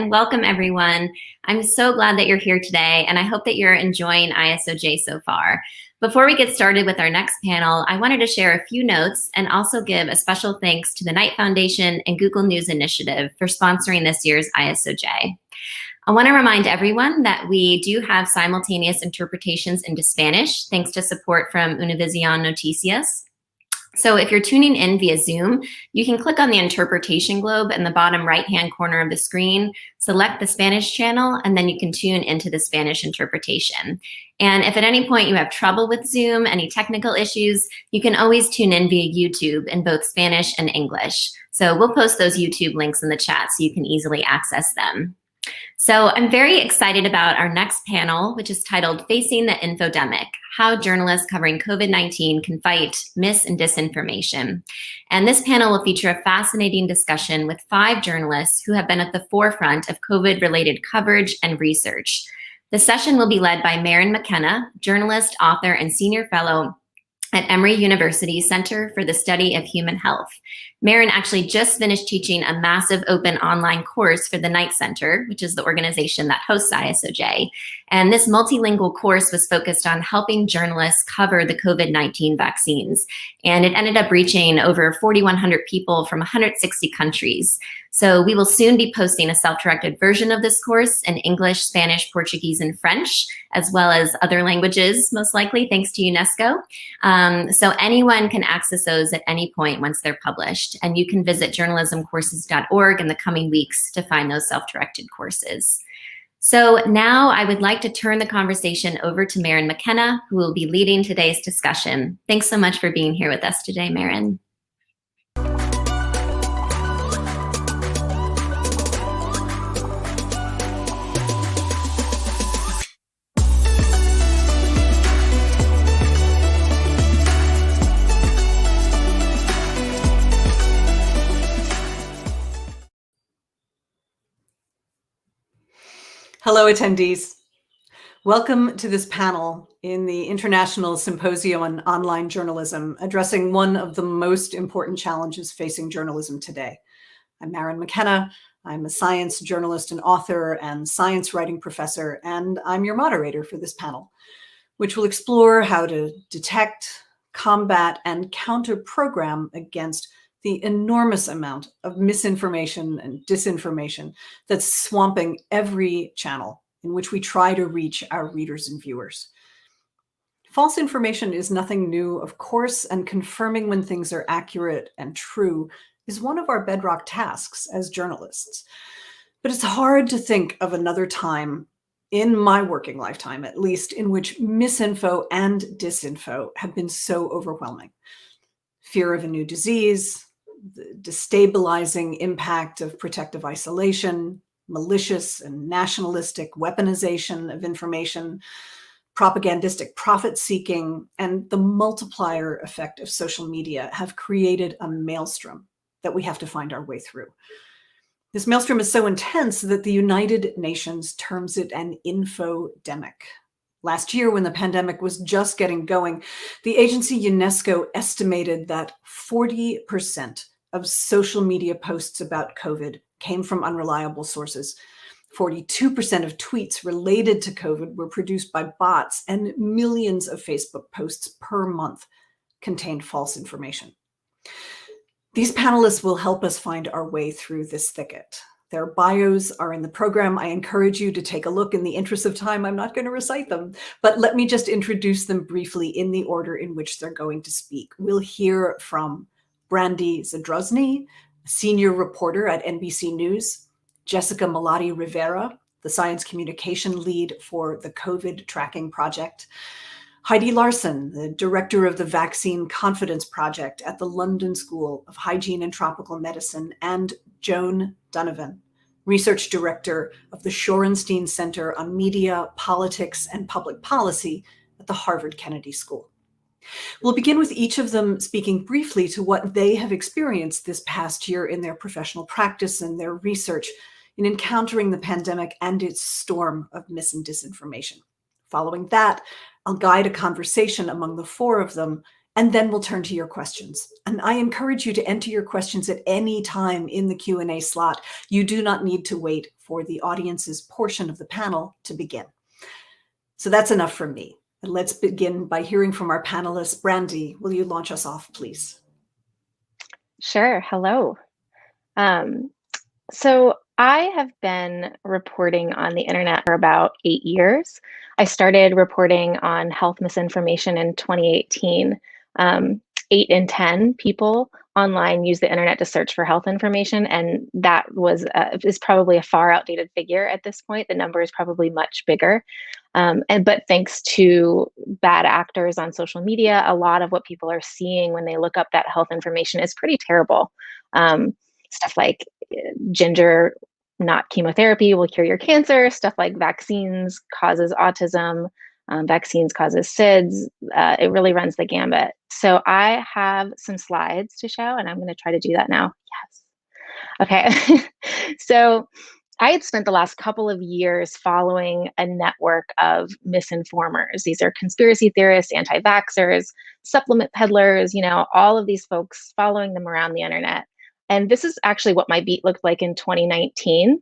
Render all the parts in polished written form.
and welcome everyone. I'm so glad that you're here today, and I hope that you're enjoying ISOJ so far. Before we get started with our next panel, I wanted to share a few notes and also give a special thanks to the Knight Foundation and Google News Initiative for sponsoring this year's ISOJ. I want to remind everyone that we do have simultaneous interpretations into Spanish, thanks to support from Univision Noticias. So if you're tuning in via Zoom, you can click on the interpretation globe in the bottom right-hand corner of the screen, select the Spanish channel, and then you can tune into the Spanish interpretation. And if at any point you have trouble with Zoom, any technical issues, you can always tune in via YouTube in both Spanish and English. So we'll post those YouTube links in the chat so you can easily access them. So I'm very excited about our next panel, which is titled Facing the Infodemic, How Journalists Covering COVID-19 Can Fight Mis and Disinformation. And this panel will feature a fascinating discussion with 5 journalists who have been at the forefront of COVID-related coverage and research. The session will be led by Maryn McKenna, journalist, author, and senior fellow at Emory University Center for the Study of Human Health. Maryn actually just finished teaching a massive open online course for the Knight Center, which is the organization that hosts ISOJ. And this multilingual course was focused on helping journalists cover the COVID-19 vaccines. And it ended up reaching over 4,100 people from 160 countries. So we will soon be posting a self-directed version of this course in English, Spanish, Portuguese, and French, as well as other languages, most likely, thanks to UNESCO. So anyone can access those at any point once they're published. And you can visit journalismcourses.org in the coming weeks to find those self-directed courses. So now I would like to turn the conversation over to Maryn McKenna, who will be leading today's discussion. Thanks so much for being here with us today, Maryn. Hello, attendees. Welcome to this panel in the International Symposium on Online Journalism, addressing one of the most important challenges facing journalism today. I'm Maryn McKenna. I'm a science journalist and author and science writing professor, and I'm your moderator for this panel, which will explore how to detect, combat, and counter-program against the enormous amount of misinformation and disinformation that's swamping every channel in which we try to reach our readers and viewers. False information is nothing new, of course, and confirming when things are accurate and true is one of our bedrock tasks as journalists. But it's hard to think of another time, in my working lifetime at least, in which misinfo and disinfo have been so overwhelming. Fear of a new disease, the destabilizing impact of protective isolation, malicious and nationalistic weaponization of information, propagandistic profit-seeking, and the multiplier effect of social media have created a maelstrom that we have to find our way through. This maelstrom is so intense that the United Nations terms it an infodemic. Last year, when the pandemic was just getting going, the agency UNESCO estimated that 40% of social media posts about COVID came from unreliable sources. 42% of tweets related to COVID were produced by bots, and millions of Facebook posts per month contained false information. These panelists will help us find our way through this thicket. Their bios are in the program. I encourage you to take a look. In the interest of time, I'm not going to recite them, but let me just introduce them briefly in the order in which they're going to speak. We'll hear from Brandy Zadrozny, senior reporter at NBC News, Jessica Malaty Rivera, the science communication lead for the COVID tracking project, Heidi Larson, the director of the Vaccine Confidence Project at the London School of Hygiene and Tropical Medicine, and Joan Donovan, research director of the Shorenstein Center on Media, Politics, and Public Policy at the Harvard Kennedy School. We'll begin with each of them speaking briefly to what they have experienced this past year in their professional practice and their research in encountering the pandemic and its storm of mis and disinformation. Following that, I'll guide a conversation among the four of them, and then we'll turn to your questions. And I encourage you to enter your questions at any time in the Q&A slot. You do not need to wait for the audience's portion of the panel to begin. So that's enough from me. And let's begin by hearing from our panelists. Brandy, will you launch us off, please? Sure. Hello. So I have been reporting on the internet for about 8 years. I started reporting on health misinformation in 2018. 8 in 10 people online use the internet to search for health information, and that is probably a far outdated figure at this point. The number is probably much bigger. But thanks to bad actors on social media, a lot of what people are seeing when they look up that health information is pretty terrible. Stuff like ginger, not chemotherapy, will cure your cancer. Stuff like vaccines causes autism. Vaccines causes SIDS. It really runs the gambit. So I have some slides to show, and I'm going to try to do that now. Yes. Okay. So I had spent the last couple of years following a network of misinformers. These are conspiracy theorists, anti-vaxxers, supplement peddlers, all of these folks, following them around the internet. And this is actually what my beat looked like in 2019.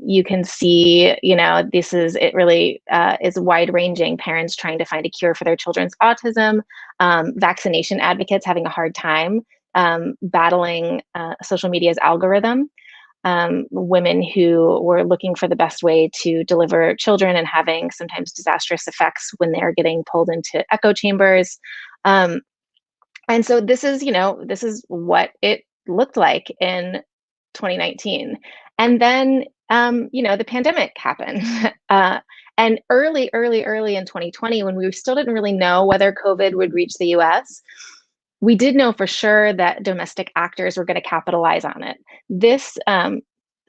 You can see, it really is wide ranging. Parents trying to find a cure for their children's autism, vaccination advocates having a hard time battling social media's algorithm, women who were looking for the best way to deliver children and having sometimes disastrous effects when they're getting pulled into echo chambers. And so this is what it looked like in 2019. And then, the pandemic happened. And early in 2020, when we still didn't really know whether COVID would reach the US, we did know for sure that domestic actors were going to capitalize on it. This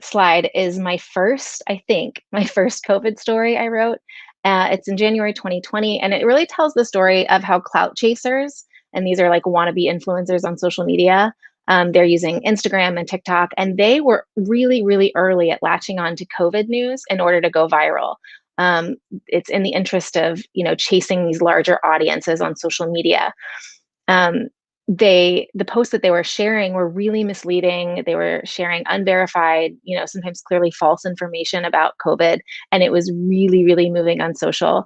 slide is my first COVID story I wrote. It's in January 2020, and it really tells the story of how clout chasers, and these are like wannabe influencers on social media, they're using Instagram and TikTok, and they were really, really early at latching on to COVID news in order to go viral. It's in the interest of, chasing these larger audiences on social media. The posts that they were sharing were really misleading. They were sharing unverified, sometimes clearly false information about COVID, and it was really, really moving on social.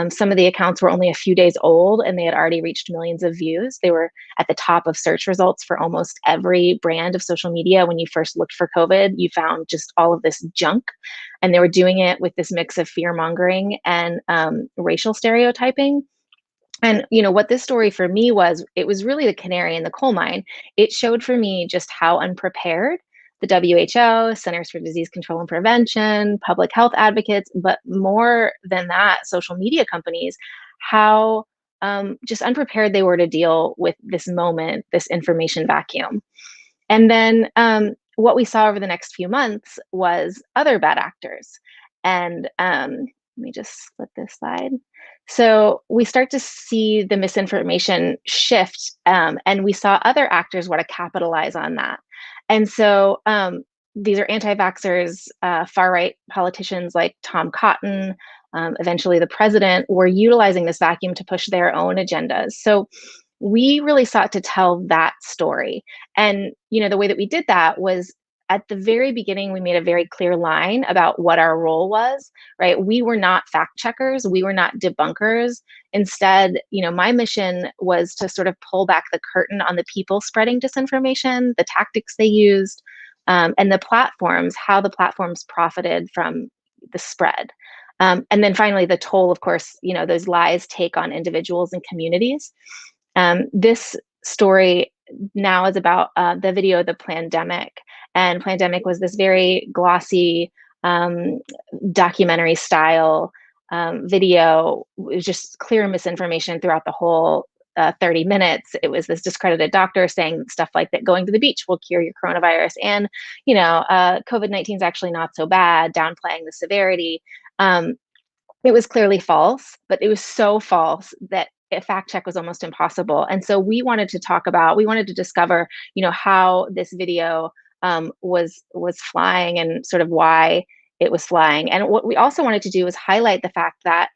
Some of the accounts were only a few days old, and they had already reached millions of views. They were at the top of search results for almost every brand of social media. When you first looked for COVID, you found just all of this junk, and they were doing it with this mix of fear mongering and racial stereotyping. And what this story for me was, it was really the canary in the coal mine. It showed for me just how unprepared the WHO, Centers for Disease Control and Prevention, public health advocates, but more than that, social media companies, how just unprepared they were to deal with this moment, this information vacuum. And then what we saw over the next few months was other bad actors. And Let me just flip this slide. So we start to see the misinformation shift, and we saw other actors want to capitalize on that. And so these are anti-vaxxers, far-right politicians like Tom Cotton, eventually the president, were utilizing this vacuum to push their own agendas. So we really sought to tell that story. And the way that we did that was, at the very beginning, we made a very clear line about what our role was, right? We were not fact checkers. We were not debunkers. Instead, my mission was to sort of pull back the curtain on the people spreading disinformation, the tactics they used, and the platforms, how the platforms profited from the spread. And then finally, the toll, of course, those lies take on individuals and communities. This story now is about the video, The Plandemic. And Plandemic was this very glossy documentary style video. It was just clear misinformation throughout the whole 30 minutes. It was this discredited doctor saying stuff like that going to the beach will cure your coronavirus. And, COVID-19 is actually not so bad, downplaying the severity. It was clearly false, but it was so false that a fact check was almost impossible. And so we wanted to discover, how this video was flying and sort of why it was flying. And what we also wanted to do was highlight the fact that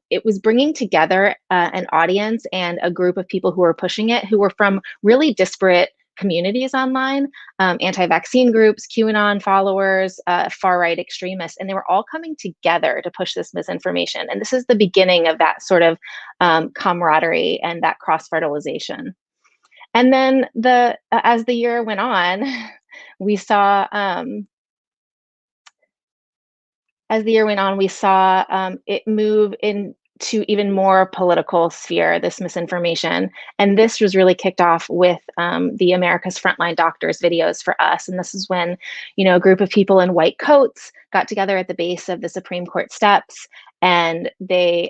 it was bringing together an audience and a group of people who were pushing it, who were from really disparate communities online, anti-vaccine groups, QAnon followers, far-right extremists, and they were all coming together to push this misinformation. And this is the beginning of that sort of camaraderie and that cross-fertilization. And then as the year went on, we saw it move into even more political sphere, this misinformation. And this was really kicked off with the America's Frontline Doctors videos for us. And this is when, a group of people in white coats got together at the base of the Supreme Court steps, and they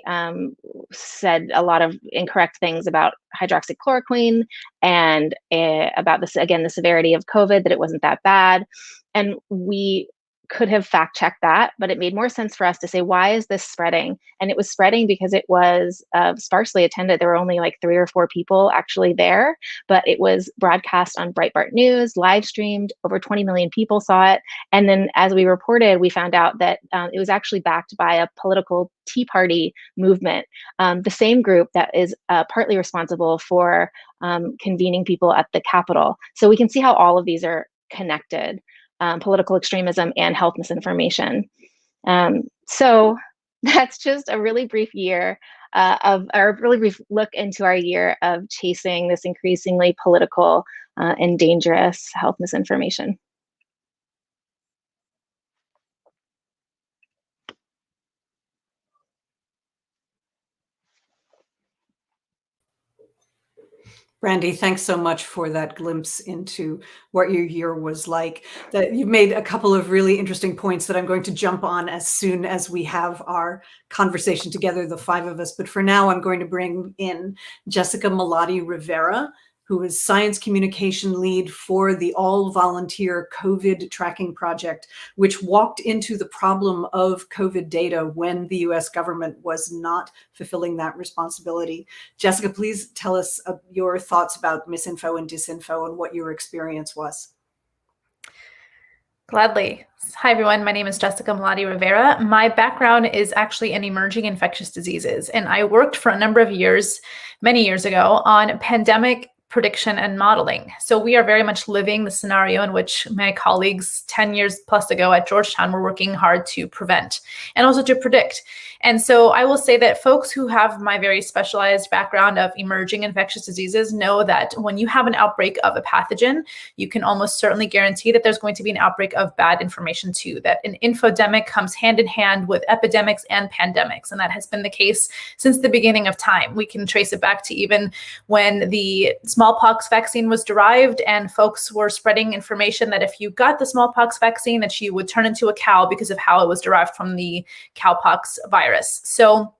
said a lot of incorrect things about hydroxychloroquine and about this, again, the severity of COVID, that it wasn't that bad. And we could have fact checked that, but it made more sense for us to say, why is this spreading? And it was spreading because it was sparsely attended. There were only like 3 or 4 people actually there, but it was broadcast on Breitbart News, live streamed, over 20 million people saw it. And then as we reported, we found out that it was actually backed by a political Tea Party movement, the same group that is partly responsible for convening people at the Capitol. So we can see how all of these are connected. Political extremism and health misinformation. So that's just a really brief brief look into our year of chasing this increasingly political and dangerous health misinformation. Brandy, thanks so much for that glimpse into what your year was like. That you've made a couple of really interesting points that I'm going to jump on as soon as we have our conversation together, the 5 of us. But for now, I'm going to bring in Jessica Malaty Rivera, who is science communication lead for the all-volunteer COVID tracking project, which walked into the problem of COVID data when the US government was not fulfilling that responsibility. Jessica, please tell us your thoughts about misinfo and disinfo and what your experience was. Gladly. Hi, everyone. My name is Jessica Malaty Rivera. My background is actually in emerging infectious diseases, and I worked for a number of years, many years ago, on pandemic prediction and modeling. So we are very much living the scenario in which my colleagues 10 years plus ago at Georgetown were working hard to prevent and also to predict. And so I will say that folks who have my very specialized background of emerging infectious diseases know that when you have an outbreak of a pathogen, you can almost certainly guarantee that there's going to be an outbreak of bad information too, that an infodemic comes hand in hand with epidemics and pandemics. And that has been the case since the beginning of time. We can trace it back to even when the smallpox vaccine was derived and folks were spreading information that if you got the smallpox vaccine, that you would turn into a cow because of how it was derived from the cowpox virus. So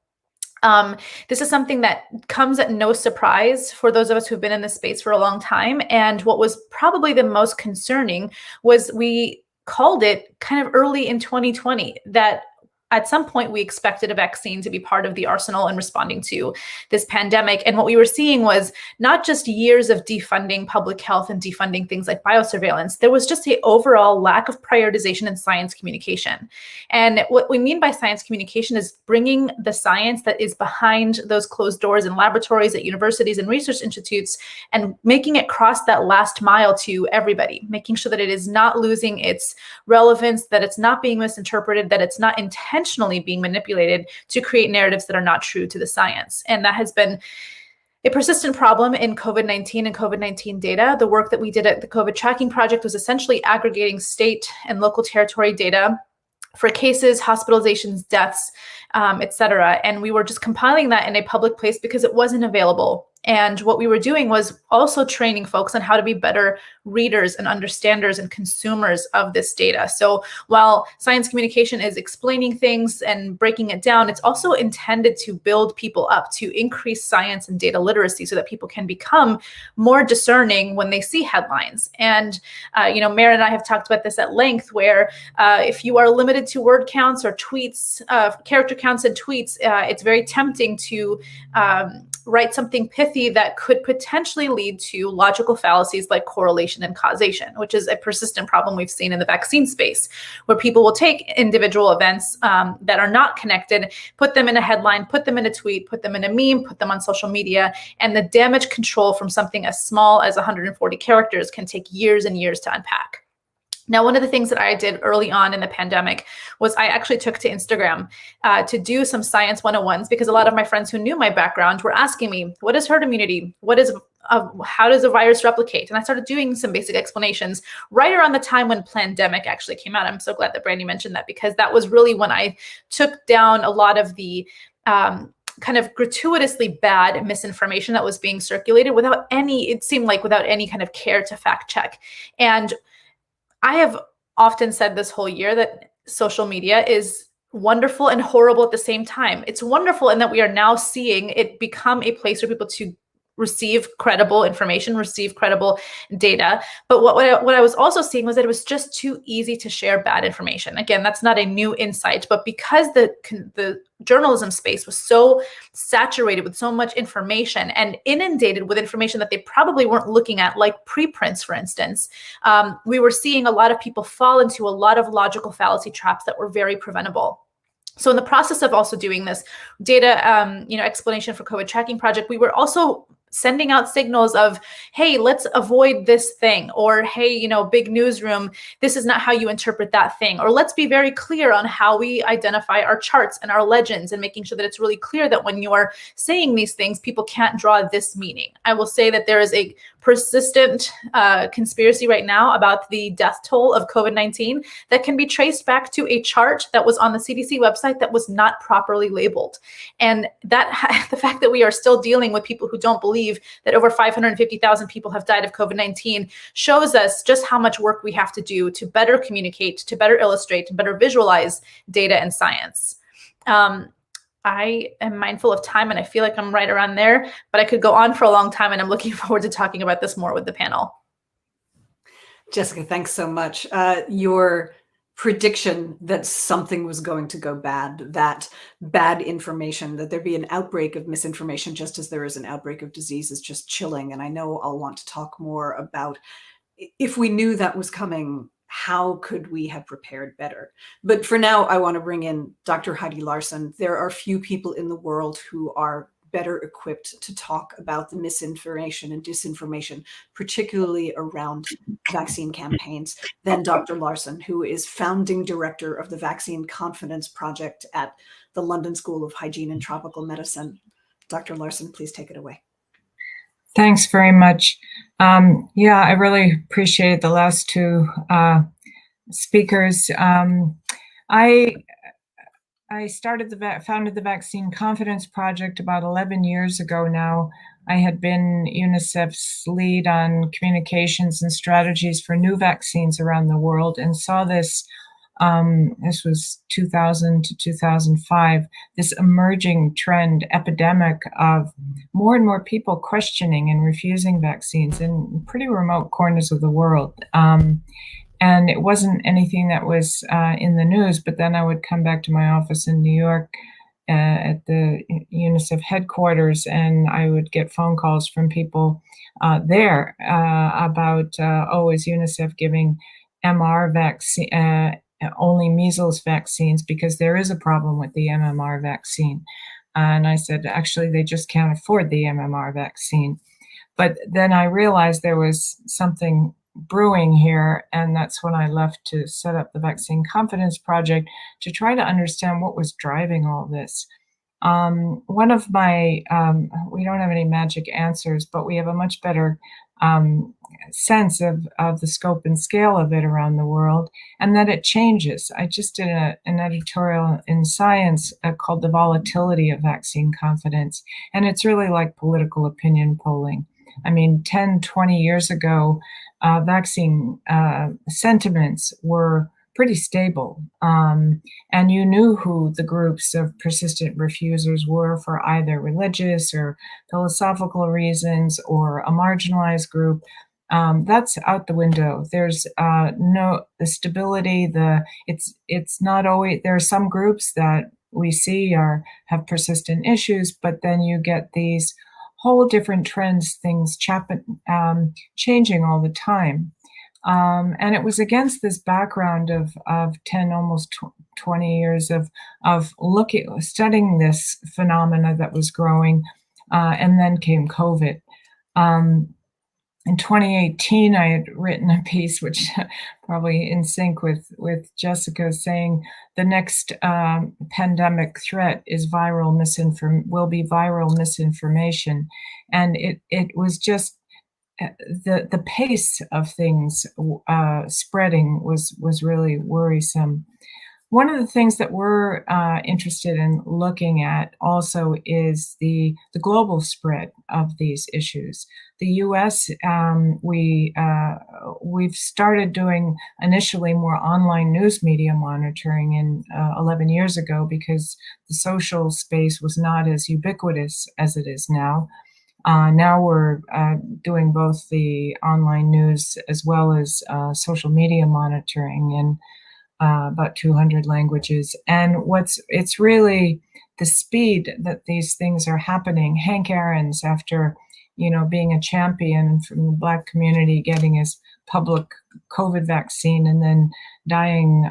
this is something that comes at no surprise for those of us who've been in this space for a long time. And what was probably the most concerning was we called it kind of early in 2020 that at some point, we expected a vaccine to be part of the arsenal in responding to this pandemic. And what we were seeing was not just years of defunding public health and defunding things like biosurveillance. There was just an overall lack of prioritization in science communication. And what we mean by science communication is bringing the science that is behind those closed doors in laboratories, at universities and research institutes, and making it cross that last mile to everybody, making sure that it is not losing its relevance, that it's not being misinterpreted, that it's not intentionally being manipulated to create narratives that are not true to the science. And that has been a persistent problem in COVID-19 and COVID-19 data. The work that we did at the COVID Tracking Project was essentially aggregating state and local territory data for cases, hospitalizations, deaths, et cetera. And we were just compiling that in a public place because it wasn't available. And what we were doing was also training folks on how to be better readers and understanders and consumers of this data. So while science communication is explaining things and breaking it down, it's also intended to build people up, to increase science and data literacy so that people can become more discerning when they see headlines. And, Maryn and I have talked about this at length, where if you are limited to word counts or tweets, character counts and tweets, it's very tempting to write something pithy that could potentially lead to logical fallacies like correlation and causation, which is a persistent problem we've seen in the vaccine space, where people will take individual events that are not connected, put them in a headline, put them in a tweet, put them in a meme, put them on social media, and the damage control from something as small as 140 characters can take years and years to unpack. Now, one of the things that I did early on in the pandemic was I actually took to Instagram to do some science 101s, because a lot of my friends who knew my background were asking me, what is herd immunity? How does a virus replicate? And I started doing some basic explanations right around the time when pandemic actually came out. I'm so glad that Brandy mentioned that, because that was really when I took down a lot of the kind of gratuitously bad misinformation that was being circulated it seemed like without any kind of care to fact check. And I have often said this whole year that social media is wonderful and horrible at the same time. It's wonderful in that we are now seeing it become a place for people to receive credible information, receive credible data. But what I was also seeing was that it was just too easy to share bad information. Again, that's not a new insight, but because the journalism space was so saturated with so much information and inundated with information that they probably weren't looking at, like preprints, for instance, we were seeing a lot of people fall into a lot of logical fallacy traps that were very preventable. So in the process of also doing this data, explanation for COVID Tracking Project, we were also sending out signals of, hey, let's avoid this thing, or hey, big newsroom, this is not how you interpret that thing, or let's be very clear on how we identify our charts and our legends, and making sure that it's really clear that when you are saying these things, people can't draw this meaning. I will say that there is a persistent conspiracy right now about the death toll of COVID-19 that can be traced back to a chart that was on the CDC website that was not properly labeled. And that the fact that we are still dealing with people who don't believe that over 550,000 people have died of COVID-19 shows us just how much work we have to do to better communicate, to better illustrate, to better visualize data and science. I am mindful of time, and I feel like I'm right around there, but I could go on for a long time, and I'm looking forward to talking about this more with the panel. Jessica, thanks so much. Your prediction that something was going to go bad, that bad information, that there'd be an outbreak of misinformation just as there is an outbreak of disease, is just chilling. And I know I'll want to talk more about, if we knew that was coming, how could we have prepared better? But for now, I want to bring in Dr. Heidi Larson. There are few people in the world who are better equipped to talk about the misinformation and disinformation, particularly around vaccine campaigns, than Dr. Larson, who is founding director of the Vaccine Confidence Project at the London School of Hygiene and Tropical Medicine. Dr. Larson, please take it away. Thanks very much. I really appreciate the last two speakers. I founded the Vaccine Confidence Project about 11 years ago now. I had been UNICEF's lead on communications and strategies for new vaccines around the world, and saw this was 2000 to 2005, this emerging trend, epidemic of more and more people questioning and refusing vaccines in pretty remote corners of the world. And it wasn't anything that was in the news, but then I would come back to my office in New York at the UNICEF headquarters, and I would get phone calls from people there about, is UNICEF giving MR vaccine, only measles vaccines, because there is a problem with the MMR vaccine. And I said, actually, they just can't afford the MMR vaccine. But then I realized there was something brewing here, and that's when I left to set up the Vaccine Confidence Project to try to understand what was driving all this. One of my, we don't have any magic answers, but we have a much better sense of the scope and scale of it around the world, and that it changes. I just did an editorial in Science called The Volatility of Vaccine Confidence, and it's really like political opinion polling. I mean, 10, 20 years ago, vaccine sentiments were pretty stable. And you knew who the groups of persistent refusers were for either religious or philosophical reasons or a marginalized group. That's out the window. There's no the stability. It's not always. There are some groups that we see have persistent issues, but then you get these whole different trends, things changing all the time. And it was against this background of 10, almost 20 years of studying this phenomena that was growing, and then came COVID. In 2018, I had written a piece, which probably in sync with Jessica, saying the next pandemic threat is will be viral misinformation, and it was just the pace of things spreading was really worrisome. One of the things that we're interested in looking at also is the global spread of these issues. The U.S., we've started doing initially more online news media monitoring in 11 years ago, because the social space was not as ubiquitous as it is now. Now we're doing both the online news as well as social media monitoring in about 200 languages. And it's really the speed that these things are happening. Hank Aaron's, after being a champion from the Black community, getting his public COVID vaccine and then dying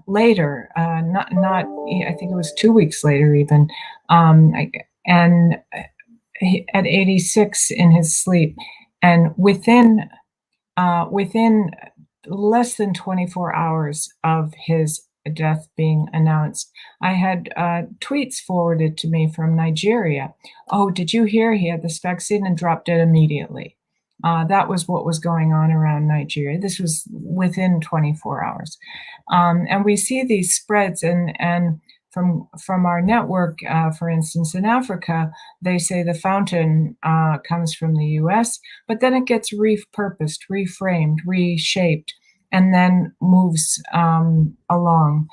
later, not I think it was 2 weeks later even, and at 86 in his sleep, and within less than 24 hours of his death being announced, I had tweets forwarded to me from Nigeria. Oh, did you hear he had this vaccine and dropped it immediately? That was what was going on around Nigeria. This was within 24 hours. And we see these spreads, and from our network, for instance, in Africa, they say the fountain comes from the US, but then it gets repurposed, reframed, reshaped, and then moves along.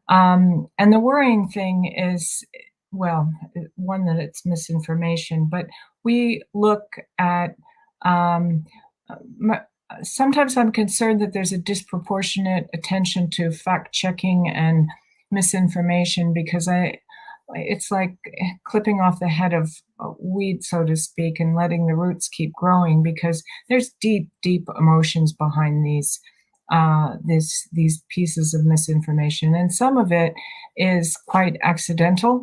And the worrying thing is, well, one, that it's misinformation, but we look at, sometimes I'm concerned that there's a disproportionate attention to fact-checking and misinformation, because it's like clipping off the head of weed, so to speak, and letting the roots keep growing, because there's deep emotions behind these pieces of misinformation, and some of it is quite accidentally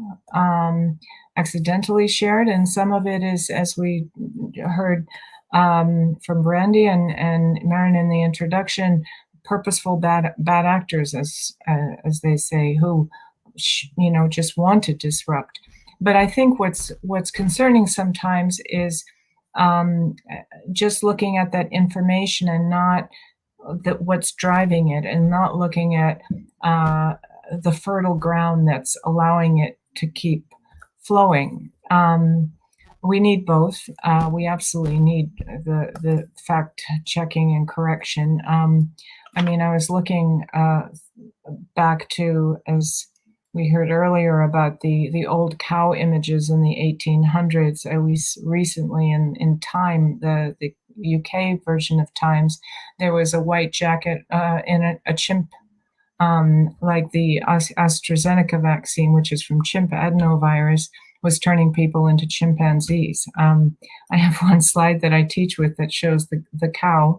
shared, and some of it is, as we heard from Brandy and Maryn in the introduction, purposeful bad actors, as they say, who just want to disrupt. But I think what's concerning sometimes is just looking at that information and not what's driving it, and not looking at the fertile ground that's allowing it to keep flowing. We need both. We absolutely need the fact checking and correction. I mean, I was looking back to, as we heard earlier, about the old cow images in the 1800s. At least recently in time, the UK version of Times, there was a white jacket in a chimp, like the AstraZeneca vaccine, which is from chimp adenovirus, was turning people into chimpanzees. I have one slide that I teach with that shows the cow,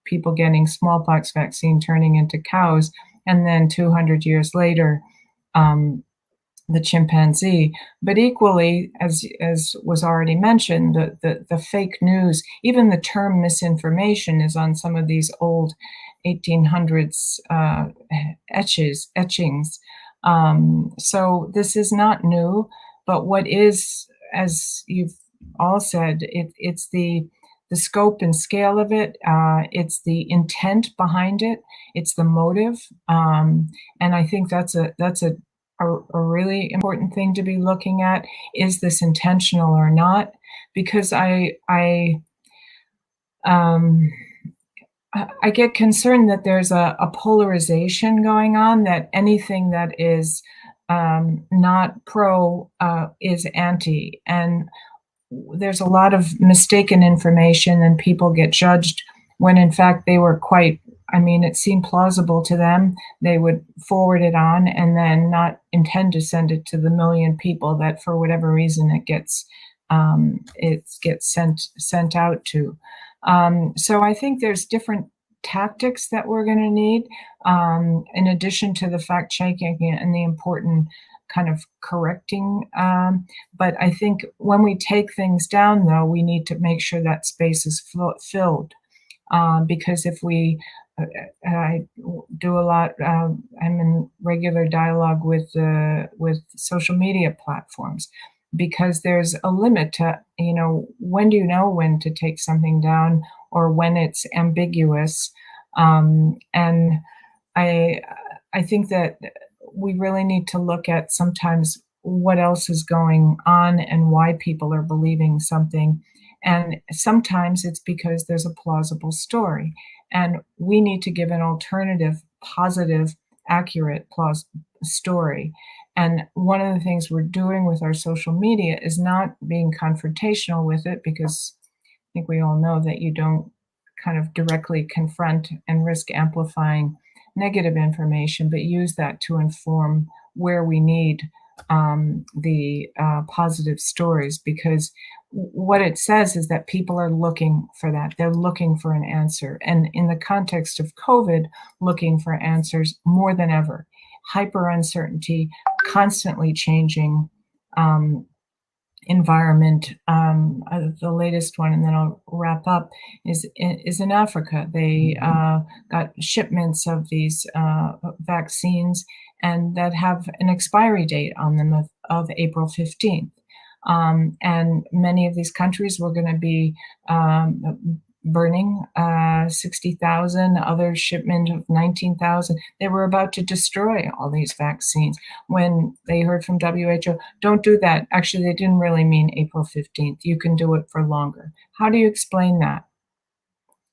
people getting smallpox vaccine turning into cows, and then 200 years later, the chimpanzee. But equally, as was already mentioned, the fake news, even the term misinformation, is on some of these old 1800s etchings. So this is not new, but what is, as you've all said, it's the scope and scale of it. It's the intent behind it. It's the motive, and I think that's a really important thing to be looking at. Is this intentional or not? Because I get concerned that there's a polarization going on, that anything that is not pro is anti, and there's a lot of mistaken information, and people get judged when in fact they were quite, it seemed plausible to them. They would forward it on and then not intend to send it to the million people that for whatever reason it gets sent out to. So I think there's different tactics that we're going to need, in addition to the fact checking and the important kind of correcting. But I think when we take things down, though, we need to make sure that space is filled. Because if we, I do a lot, I'm in regular dialogue with social media platforms, because there's a limit to, when do you know when to take something down or when it's ambiguous. And I think that we really need to look at sometimes what else is going on and why people are believing something. And sometimes it's because there's a plausible story, and we need to give an alternative, positive, accurate story. And one of the things we're doing with our social media is not being confrontational with it, because I think we all know that you don't kind of directly confront and risk amplifying negative information, but use that to inform where we need the positive stories, because what it says is that people are looking for that. They're looking for an answer. And in the context of COVID, looking for answers more than ever. Hyper uncertainty, constantly changing environment. The latest one, and then I'll wrap up, is in Africa. They got shipments of these vaccines, and that have an expiry date on them of April 15th. And many of these countries were going to be burning 60,000, other shipment of 19,000. They were about to destroy all these vaccines when they heard from WHO, don't do that. Actually, they didn't really mean April 15th. You can do it for longer. How do you explain that?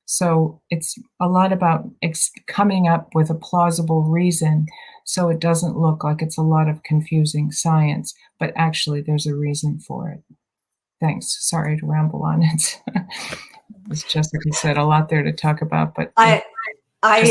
So it's a lot about coming up with a plausible reason, so it doesn't look like it's a lot of confusing science, but actually there's a reason for it. Thanks. Sorry to ramble on. As Jessica said, a lot there to talk about, but I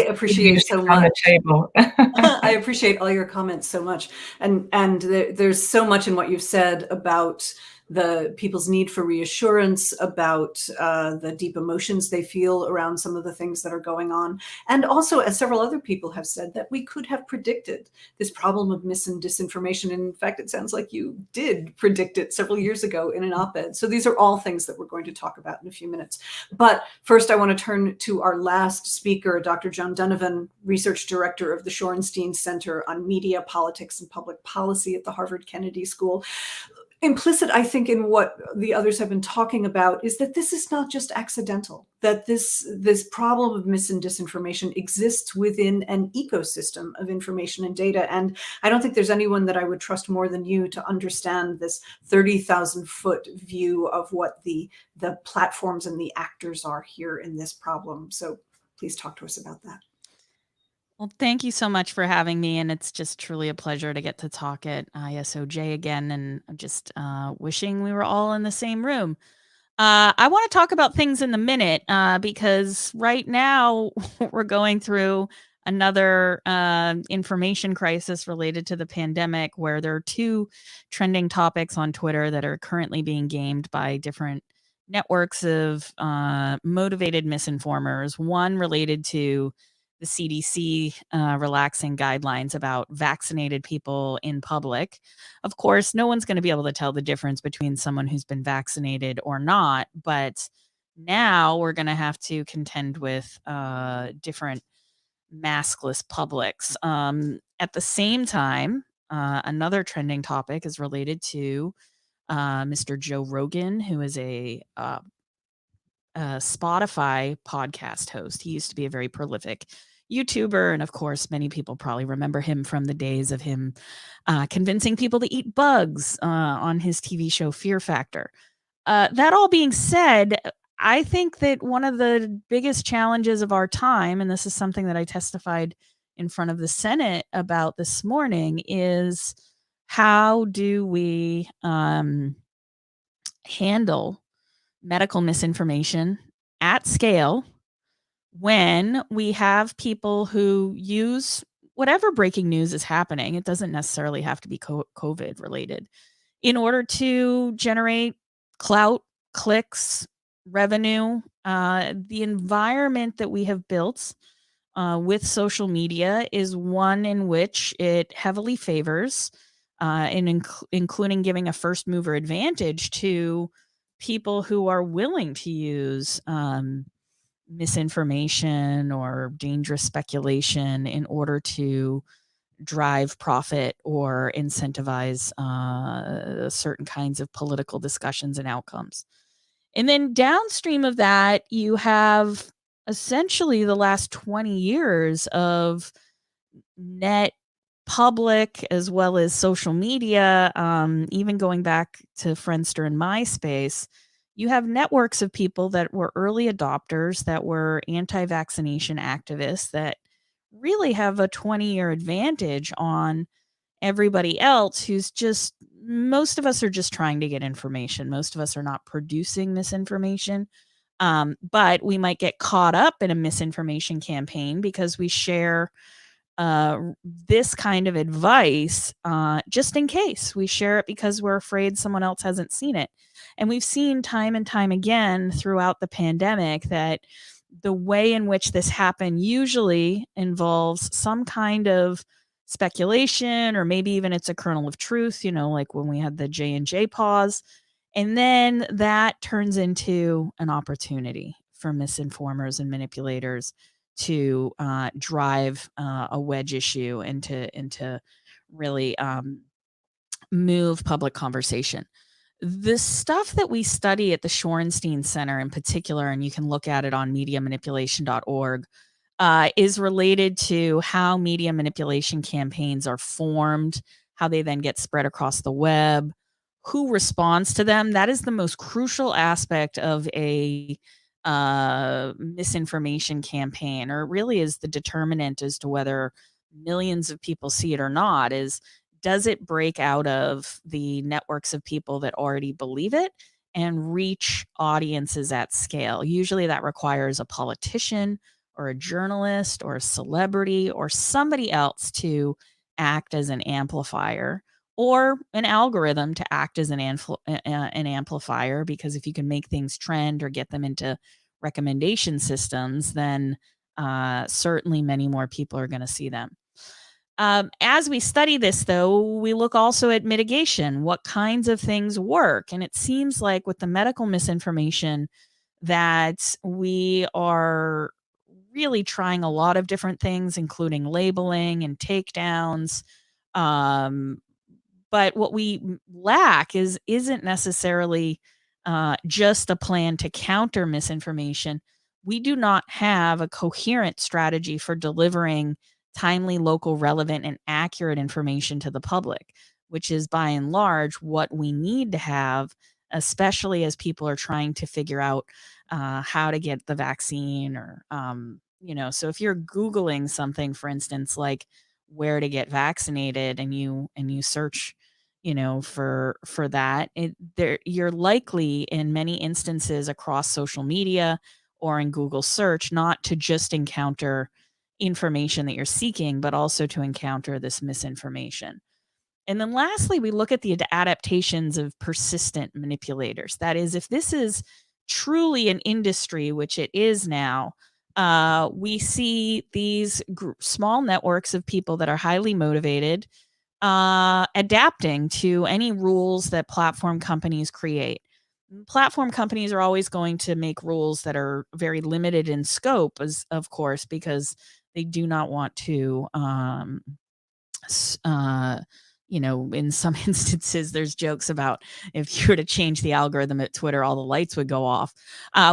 appreciate so much. On the table. I appreciate all your comments so much, and there's so much in what you've said about the people's need for reassurance, about the deep emotions they feel around some of the things that are going on. And also, as several other people have said, that we could have predicted this problem of mis and disinformation. And in fact, it sounds like you did predict it several years ago in an op-ed. So these are all things that we're going to talk about in a few minutes. But first, I want to turn to our last speaker, Dr. Joan Donovan, Research Director of the Shorenstein Center on Media, Politics, and Public Policy at the Harvard Kennedy School. Implicit, I think, in what the others have been talking about is that this is not just accidental, that this problem of mis and disinformation exists within an ecosystem of information and data. And I don't think there's anyone that I would trust more than you to understand this 30,000-foot view of what the platforms and the actors are here in this problem. So please talk to us about that. Well, thank you so much for having me, and it's just truly a pleasure to get to talk at ISOJ again, and I'm just wishing we were all in the same room. I want to talk about things in the minute because right now we're going through another information crisis related to the pandemic, where there are two trending topics on Twitter that are currently being gamed by different networks of motivated misinformers. One related to the CDC relaxing guidelines about vaccinated people in public. Of course, no one's going to be able to tell the difference between someone who's been vaccinated or not, but now we're going to have to contend with different maskless publics. At the same time, another trending topic is related to Mr. Joe Rogan, who is a Spotify podcast host. He used to be a very prolific YouTuber. And of course, many people probably remember him from the days of him convincing people to eat bugs on his TV show Fear Factor. That all being said, I think that one of the biggest challenges of our time, and this is something that I testified in front of the Senate about this morning, is how do we handle medical misinformation at scale when we have people who use whatever breaking news is happening. It doesn't necessarily have to be COVID related, in order to generate clout, clicks, revenue. The environment that we have built with social media is one in which it heavily favors, including giving a first mover advantage to people who are willing to use misinformation or dangerous speculation in order to drive profit or incentivize certain kinds of political discussions and outcomes. And then downstream of that, you have essentially the last 20 years of net public as well as social media, even going back to Friendster and MySpace. You have networks of people that were early adopters, that were anti-vaccination activists, that really have a 20-year advantage on everybody else who's just, most of us are just trying to get information. Most of us are not producing misinformation. But we might get caught up in a misinformation campaign because we share this kind of advice just in case. We share it because we're afraid someone else hasn't seen it. And we've seen time and time again throughout the pandemic that the way in which this happened usually involves some kind of speculation, or maybe even it's a kernel of truth, like when we had the J&J pause. And then that turns into an opportunity for misinformers and manipulators to drive a wedge issue and to really move public conversation. The stuff that we study at the Shorenstein Center in particular, and you can look at it on mediamanipulation.org, is related to how media manipulation campaigns are formed, how they then get spread across the web, who responds to them. That is the most crucial aspect of a misinformation campaign, or really is the determinant as to whether millions of people see it or not, is does it break out of the networks of people that already believe it and reach audiences at scale? Usually that requires a politician or a journalist or a celebrity or somebody else to act as an amplifier, or an algorithm to act as an amplifier, because if you can make things trend or get them into recommendation systems, then certainly many more people are going to see them. As we study this, though, we look also at mitigation. What kinds of things work? And it seems like with the medical misinformation that we are really trying a lot of different things, including labeling and takedowns. But what we lack isn't necessarily just a plan to counter misinformation. We do not have a coherent strategy for delivering timely, local, relevant, and accurate information to the public, which is by and large what we need to have, especially as people are trying to figure out how to get the vaccine, or so if you're Googling something, for instance, like where to get vaccinated, and you search for that. You're likely in many instances across social media or in Google search not to just encounter information that you're seeking, but also to encounter this misinformation. And then lastly, we look at the adaptations of persistent manipulators. That is, if this is truly an industry, which it is now, we see these small networks of people that are highly motivated, adapting to any rules that platform companies create. Platform companies are always going to make rules that are very limited in scope, of course, because they do not want to in some instances, there's jokes about if you were to change the algorithm at Twitter, all the lights would go off,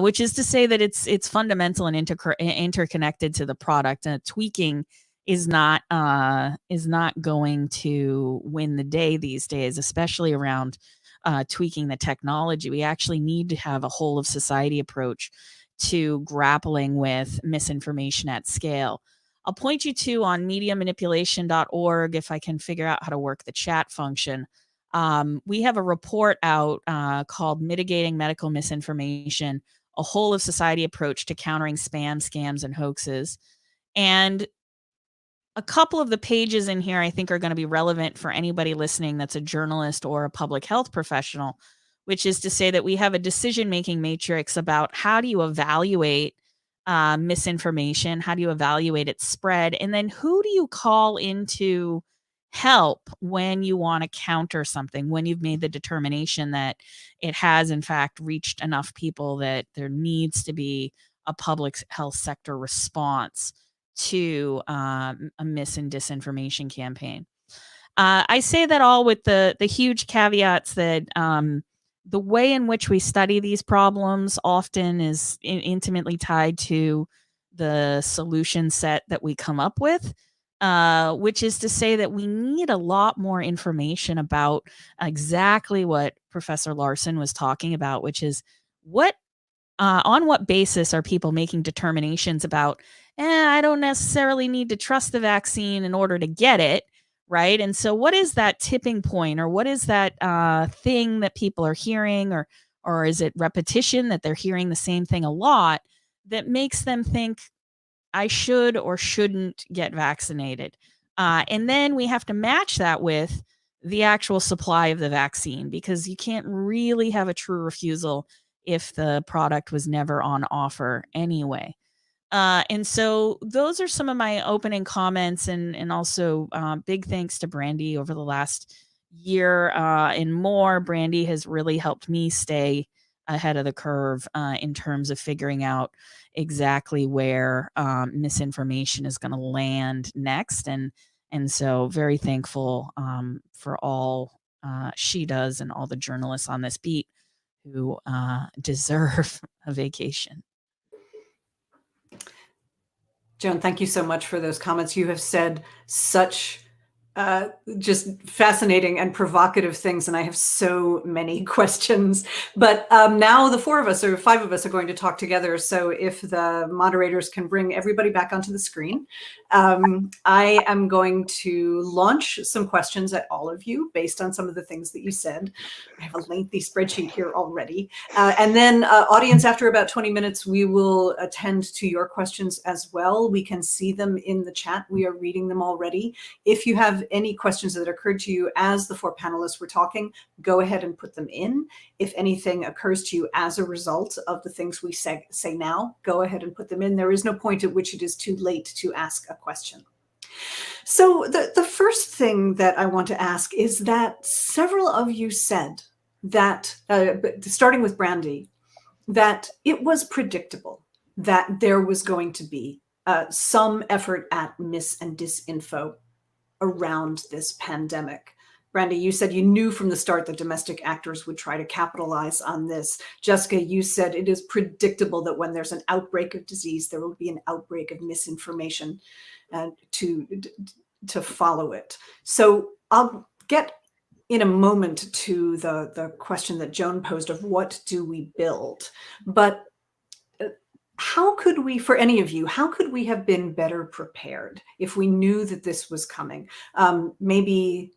which is to say that it's fundamental and interconnected to the product. Tweaking is not going to win the day these days, especially around tweaking the technology. We actually need to have a whole of society approach to grappling with misinformation at scale. I'll point you to on mediamanipulation.org if I can figure out how to work the chat function. We have a report out called Mitigating Medical Misinformation, a whole of society approach to countering spam, scams, and hoaxes. And a couple of the pages in here I think are going to be relevant for anybody listening that's a journalist or a public health professional, which is to say that we have a decision-making matrix about how do you evaluate misinformation, how do you evaluate its spread, and then who do you call into help when you want to counter something, when you've made the determination that it has in fact reached enough people that there needs to be a public health sector response to a mis and disinformation campaign. I say that all with the huge caveats that the way in which we study these problems often is intimately tied to the solution set that we come up with, which is to say that we need a lot more information about exactly what Professor Larson was talking about, which is on what basis are people making determinations about, I don't necessarily need to trust the vaccine in order to get it, right? And so what is that tipping point, or what is that thing that people are hearing, or is it repetition that they're hearing the same thing a lot that makes them think I should or shouldn't get vaccinated? And then we have to match that with the actual supply of the vaccine, because you can't really have a true refusal if the product was never on offer anyway. And so those are some of my opening comments, and also big thanks to Brandy over the last year and more. Brandy has really helped me stay ahead of the curve in terms of figuring out exactly where misinformation is going to land next. And so very thankful for all she does and all the journalists on this beat who deserve a vacation. Joan, thank you so much for those comments. You have said such just fascinating and provocative things, and I have so many questions. But now the five of us are going to talk together. So if the moderators can bring everybody back onto the screen, I am going to launch some questions at all of you based on some of the things that you said. I have a lengthy spreadsheet here already. And then audience, after about 20 minutes, we will attend to your questions as well. We can see them in the chat. We are reading them already. If you have any questions that occurred to you as the four panelists were talking, go ahead and put them in. If anything occurs to you as a result of the things we say now, go ahead and put them in. There is no point at which it is too late to ask a question. So the first thing that I want to ask is that several of you said that, starting with Brandy, that it was predictable that there was going to be some effort at mis and disinfo around this pandemic. Brandy, you said you knew from the start that domestic actors would try to capitalize on this. Jessica, you said it is predictable that when there's an outbreak of disease, there will be an outbreak of misinformation to follow it. So I'll get in a moment to the question that Joan posed of what do we build? But how could we, for any of you, how could we have been better prepared if we knew that this was coming? Maybe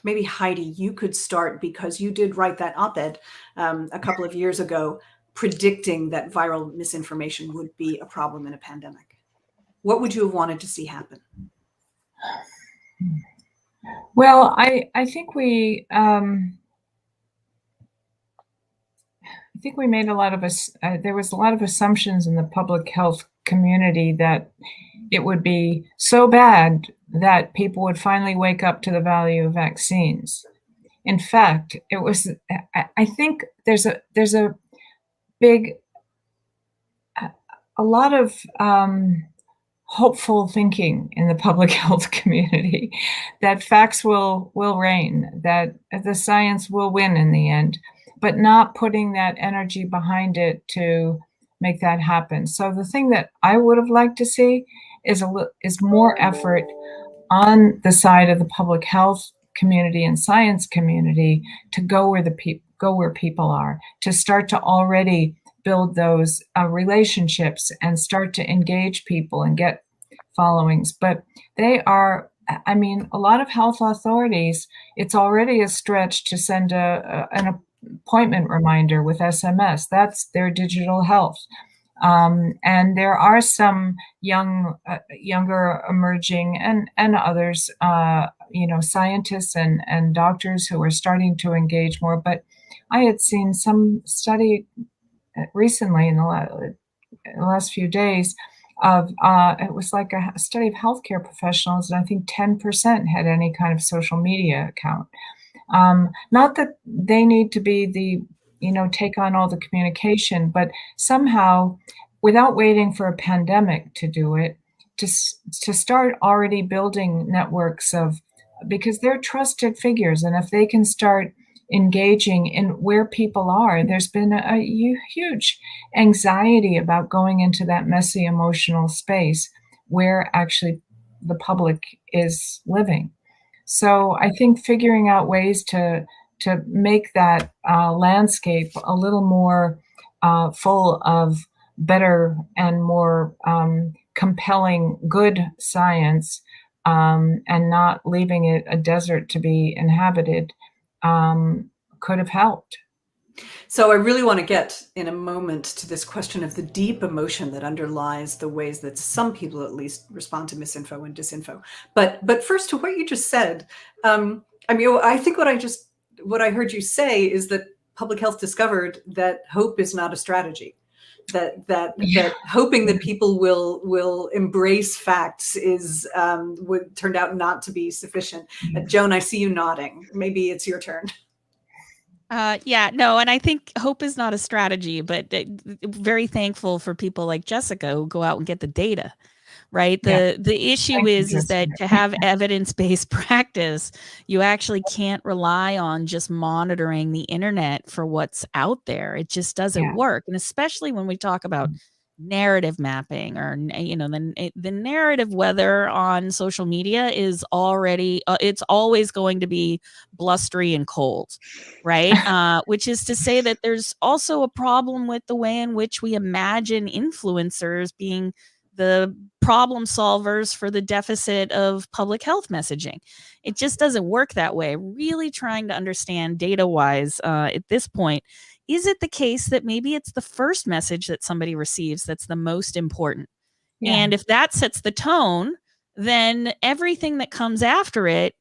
maybe Heidi, you could start, because you did write that op-ed a couple of years ago, predicting that viral misinformation would be a problem in a pandemic. What would you have wanted to see happen? Well, I think we made a lot of there was a lot of assumptions in the public health community that it would be so bad that people would finally wake up to the value of vaccines. In fact, it was. I think there's a big, a lot of hopeful thinking in the public health community that facts will reign, that the science will win in the end, but not putting that energy behind it to make that happen. So the thing that I would have liked to see is more effort on the side of the public health community and science community to go where people are, to start to already build those relationships and start to engage people and get followings. But they are, I mean, a lot of health authorities, it's already a stretch to send an appointment reminder with SMS. That's their digital health. And there are some younger emerging and others, scientists and doctors who are starting to engage more. But I had seen some study recently in the last few days of it was like a study of healthcare professionals, and I think 10% had any kind of social media account. Not that they need to be take on all the communication, but somehow, without waiting for a pandemic to do it, to start already building networks because they're trusted figures, and if they can start engaging in where people are, there's been a huge anxiety about going into that messy emotional space where actually the public is living. So I think figuring out ways to make that landscape a little more full of better and more compelling, good science, and not leaving it a desert to be inhabited, could have helped. So I really want to get in a moment to this question of the deep emotion that underlies the ways that some people at least respond to misinfo and disinfo. But first, to what you just said, I think what I heard you say is that public health discovered that hope is not a strategy. That hoping that people will embrace facts turned out not to be sufficient. Joan, I see you nodding. Maybe it's your turn. And I think hope is not a strategy, but very thankful for people like Jessica who go out and get the data, right? The issue is that to have evidence-based practice, you actually can't rely on just monitoring the internet for what's out there. It just doesn't work. And especially when we talk about narrative mapping, or the narrative weather on social media is already it's always going to be blustery and cold, right? Which is to say that there's also a problem with the way in which we imagine influencers being the problem solvers for the deficit of public health messaging. It just doesn't work that way. Really trying to understand data-wise at this point, is it the case that maybe it's the first message that somebody receives that's the most important? And if that sets the tone, then everything that comes after it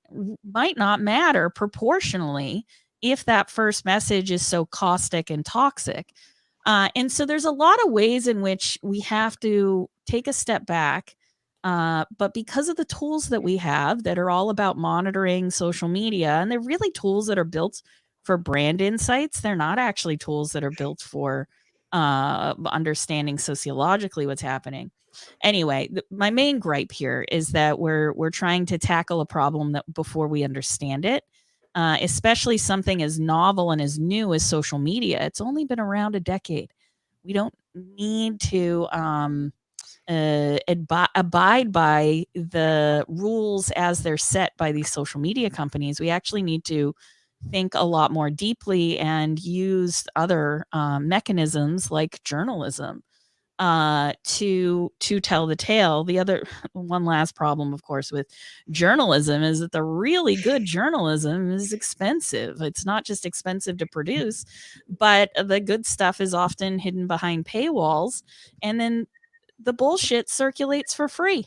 might not matter proportionally if that first message is so caustic and toxic. And so there's a lot of ways in which we have to take a step back. But because of the tools that we have that are all about monitoring social media, and they're really tools that are built for brand insights, they're not actually tools that are built for understanding sociologically what's happening. Anyway, my main gripe here is that we're trying to tackle a problem that before we understand it. Especially something as novel and as new as social media. It's only been around a decade. We don't need to abide by the rules as they're set by these social media companies. We actually need to think a lot more deeply and use other mechanisms like journalism to tell the tale. The other one last problem, of course, with journalism is that the really good journalism is expensive. It's not just expensive to produce, but the good stuff is often hidden behind paywalls, and then the bullshit circulates for free.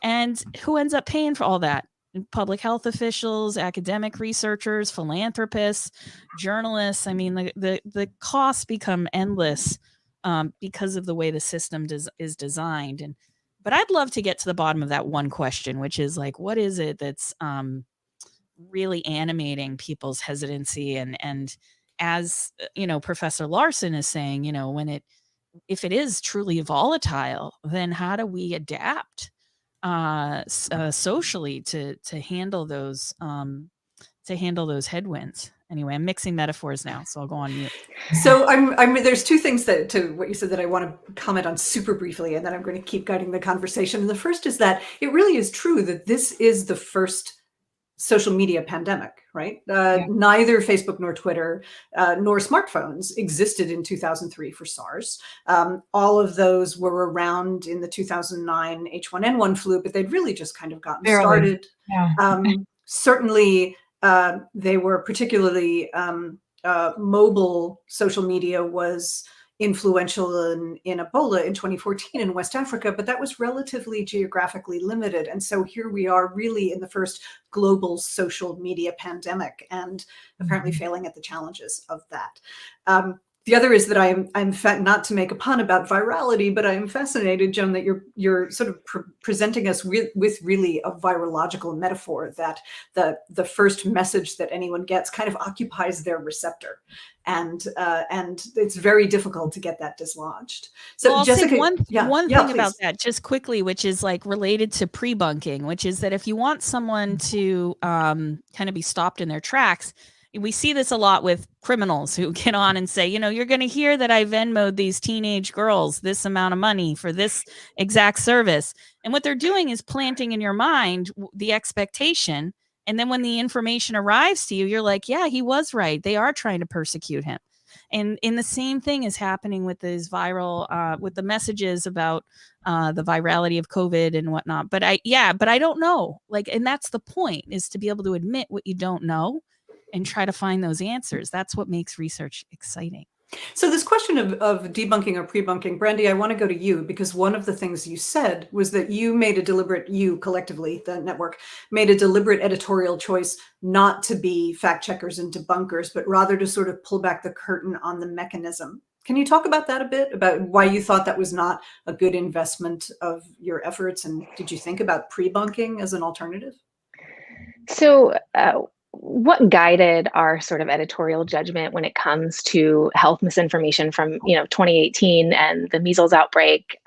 And who ends up paying for all that? Public health officials, academic researchers, philanthropists, journalists. I mean, the costs become endless because of the way the system is designed. But I'd love to get to the bottom of that one question, which is like, what is it that's really animating people's hesitancy? And as Professor Larson is saying, if it is truly volatile, then how do we adapt socially to handle those headwinds? Anyway, I'm mixing metaphors now, so I'll go on mute. So there's two things to what you said that I want to comment on super briefly, and then I'm going to keep guiding the conversation. And the first is that it really is true that this is the first social media pandemic, right? Neither Facebook nor Twitter nor smartphones existed in 2003 for SARS. All of those were around in the 2009 H1N1 flu, but they'd really just kind of gotten started. Yeah. Certainly, they were particularly mobile social media was influential in Ebola in 2014 in West Africa, but that was relatively geographically limited. And so here we are really in the first global social media pandemic and apparently failing at the challenges of that. The other is that I'm not to make a pun about virality, but I am fascinated, Joan, that you're sort of presenting us with really a virological metaphor, that the first message that anyone gets kind of occupies their receptor, and it's very difficult to get that dislodged. So well, Jessica, one thing please. about that just quickly, which is like related to pre-bunking, which is that if you want someone to kind of be stopped in their tracks, we see this a lot with criminals who get on and say, you're going to hear that I Venmo'd these teenage girls this amount of money for this exact service. And what they're doing is planting in your mind the expectation. And then when the information arrives to you, you're like, yeah, he was right. They are trying to persecute him. And the same thing is happening with these viral, with the messages about the virality of COVID and whatnot. But I don't know. And that's the point, is to be able to admit what you don't know and try to find those answers. That's what makes research exciting. So this question of debunking or pre-bunking, Brandy, I want to go to you, because one of the things you said was that you collectively, the network, made a deliberate editorial choice not to be fact checkers and debunkers, but rather to sort of pull back the curtain on the mechanism. Can you talk about that a bit, about why you thought that was not a good investment of your efforts? And did you think about pre-bunking as an alternative? So what guided our sort of editorial judgment when it comes to health misinformation from 2018 and the measles outbreak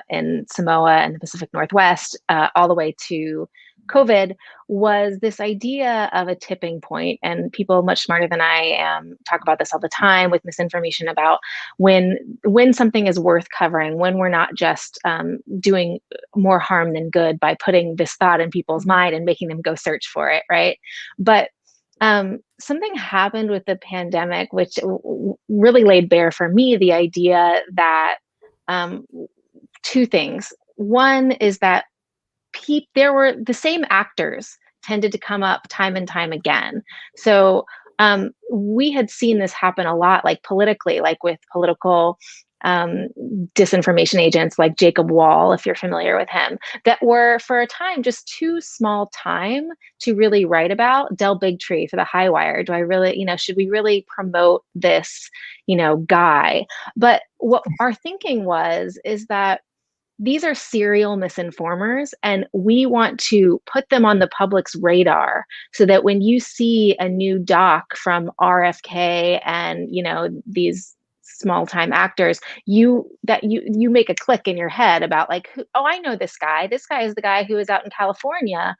in Samoa and the Pacific Northwest all the way to COVID was this idea of a tipping point. And people much smarter than I am talk about this all the time with misinformation about when something is worth covering, when we're not just doing more harm than good by putting this thought in people's mind and making them go search for it, right? But something happened with the pandemic, which really laid bare for me the idea that two things. One is that there were the same actors tended to come up time and time again. So we had seen this happen a lot, like politically, like with political disinformation agents like Jacob Wall, if you're familiar with him, that were for a time just too small time to really write about. Del Bigtree for the High Wire. Do I really, should we really promote this, guy? But what our thinking is that these are serial misinformers, and we want to put them on the public's radar so that when you see a new doc from RFK and, these small time actors, you make a click in your head about like, I know this guy. This guy is the guy who is out in California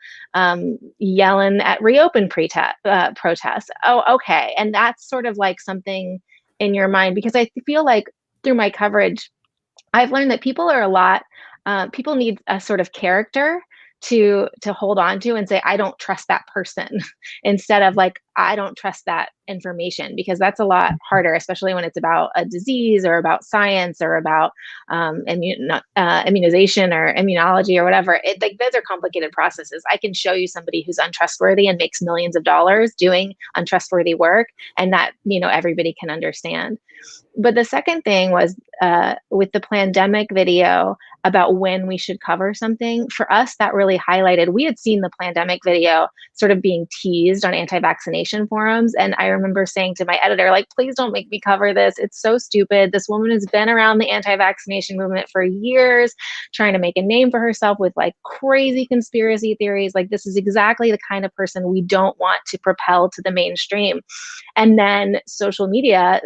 yelling at reopen protests. Oh, okay. And that's sort of like something in your mind, because I feel like through my coverage, I've learned that people need a sort of character to hold on to and say, I don't trust that person, instead of like, I don't trust that information, because that's a lot harder, especially when it's about a disease or about science or about immunization or immunology or whatever. Like, those are complicated processes. I can show you somebody who's untrustworthy and makes millions of dollars doing untrustworthy work, and that, everybody can understand. But the second thing was with the pandemic video about when we should cover something. For us, that really highlighted, we had seen the pandemic video sort of being teased on anti-vaccination forums. And I remember saying to my editor, like, please don't make me cover this. It's so stupid. This woman has been around the anti-vaccination movement for years, trying to make a name for herself with like crazy conspiracy theories. Like, this is exactly the kind of person we don't want to propel to the mainstream. And then social media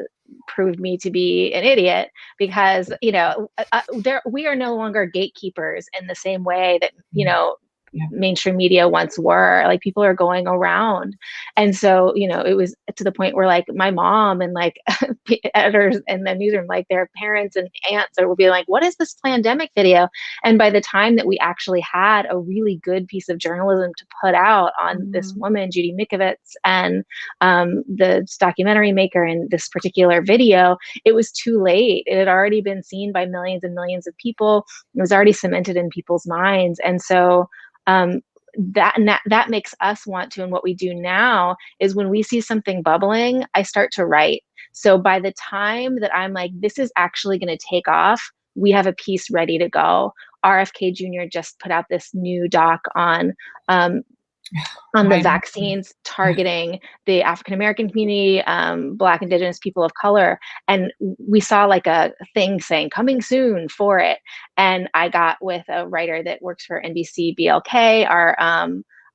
proved me to be an idiot, because we are no longer gatekeepers in the same way that mainstream media once were. Like, people are going around, and so it was to the point where like my mom and like editors in the newsroom, like their parents and aunts will be like, what is this pandemic video? And by the time that we actually had a really good piece of journalism to put out on this woman, Judy Mikovits, and the documentary maker in this particular video, it was too late. It had already been seen by millions and millions of people. It was already cemented in people's minds. And so that makes us want to, and what we do now is when we see something bubbling, I start to write. So by the time that I'm like, this is actually going to take off, we have a piece ready to go. RFK Jr. just put out this new doc on the vaccines targeting the African-American community, Black, Indigenous, people of color. And we saw like a thing saying coming soon for it. And I got with a writer that works for NBC BLK,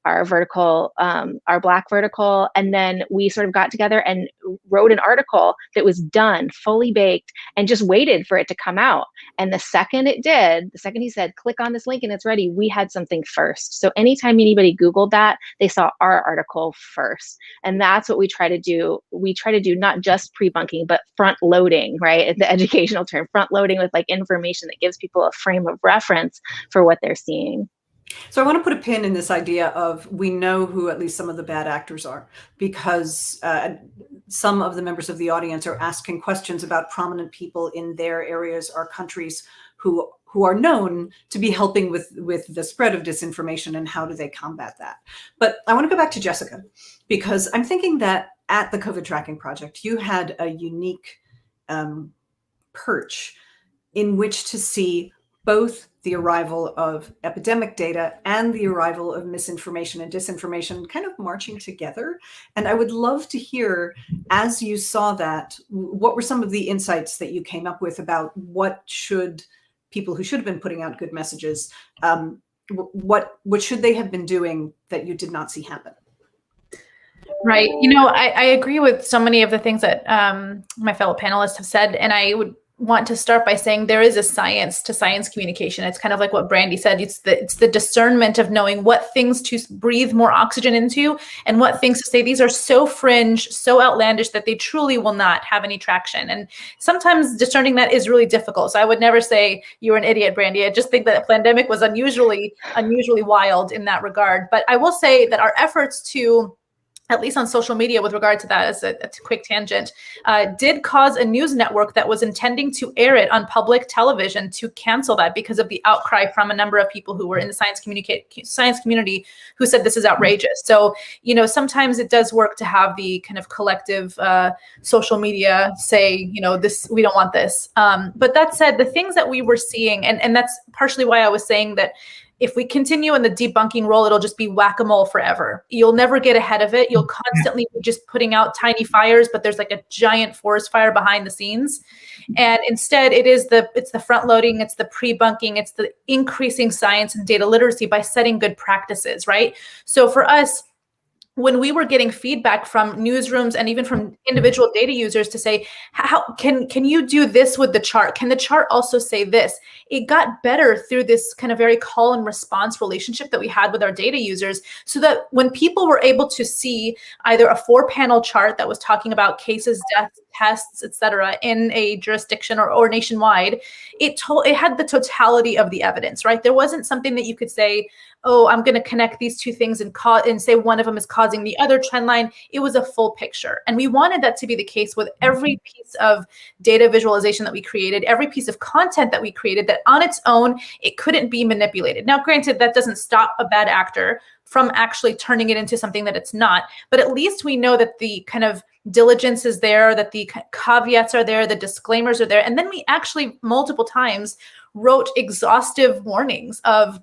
our vertical, our Black vertical. And then we sort of got together and wrote an article that was done, fully baked, and just waited for it to come out. And the second he said, click on this link and it's ready, we had something first. So anytime anybody Googled that, they saw our article first. And that's what we try to do. We try to do not just pre-bunking, but front loading, right? The educational term, front loading with like information that gives people a frame of reference for what they're seeing. So I want to put a pin in this idea of, we know who at least some of the bad actors are, because some of the members of the audience are asking questions about prominent people in their areas or countries who are known to be helping with the spread of disinformation, and how do they combat that. But I want to go back to Jessica, because I'm thinking that at the COVID Tracking Project, you had a unique perch in which to see both the arrival of epidemic data and the arrival of misinformation and disinformation kind of marching together. And I would love to hear, as you saw that, what were some of the insights that you came up with about what should people who should have been putting out good messages, what should they have been doing that you did not see happen? Right. I agree with so many of the things that my fellow panelists have said, and I would want to start by saying there is a science to science communication. It's kind of like what Brandy said. It's the discernment of knowing what things to breathe more oxygen into and what things to say. These are so fringe, so outlandish that they truly will not have any traction. And sometimes discerning that is really difficult. So I would never say you're an idiot, Brandy. I just think that the pandemic was unusually wild in that regard. But I will say that our efforts to, at least on social media with regard to that, as a quick tangent, did cause a news network that was intending to air it on public television to cancel that because of the outcry from a number of people who were in the science community who said this is outrageous. So, sometimes it does work to have the kind of collective social media say, this, we don't want this. But that said, the things that we were seeing, and that's partially why I was saying that if we continue in the debunking role, it'll just be whack-a-mole forever. You'll never get ahead of it. You'll constantly be just putting out tiny fires, but there's like a giant forest fire behind the scenes. And instead, it's the front loading, it's the pre-bunking, it's the increasing science and data literacy by setting good practices, right? So for us, when we were getting feedback from newsrooms and even from individual data users to say, how can you do this with the chart? Can the chart also say this? It got better through this kind of very call and response relationship that we had with our data users, so that when people were able to see either a 4-panel chart that was talking about cases, deaths, tests, et cetera, in a jurisdiction or nationwide, it had the totality of the evidence, right? There wasn't something that you could say, oh, I'm going to connect these two things and say one of them is causing causing the other trend line. It was a full picture. And we wanted that to be the case with every piece of data visualization that we created, every piece of content that we created, that on its own, it couldn't be manipulated. Now, granted, that doesn't stop a bad actor from actually turning it into something that it's not, but at least we know that the kind of diligence is there, that the caveats are there, the disclaimers are there. And then we actually multiple times wrote exhaustive warnings of,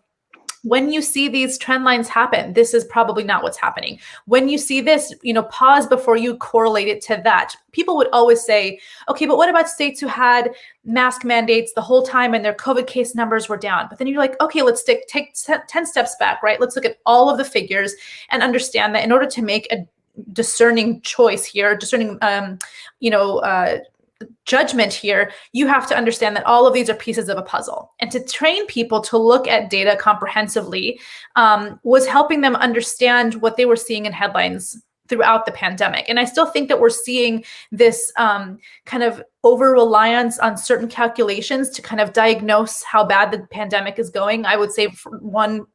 when you see these trend lines happen, this is probably not what's happening. When you see this, pause before you correlate it to that. People would always say, okay, but what about states who had mask mandates the whole time and their COVID case numbers were down? But then you're like, okay, let's take 10 steps back, right? Let's look at all of the figures and understand that in order to make a discerning choice here, discerning, judgment here, you have to understand that all of these are pieces of a puzzle. And to train people to look at data comprehensively was helping them understand what they were seeing in headlines throughout the pandemic. And I still think that we're seeing this kind of over-reliance on certain calculations to kind of diagnose how bad the pandemic is going. I would say one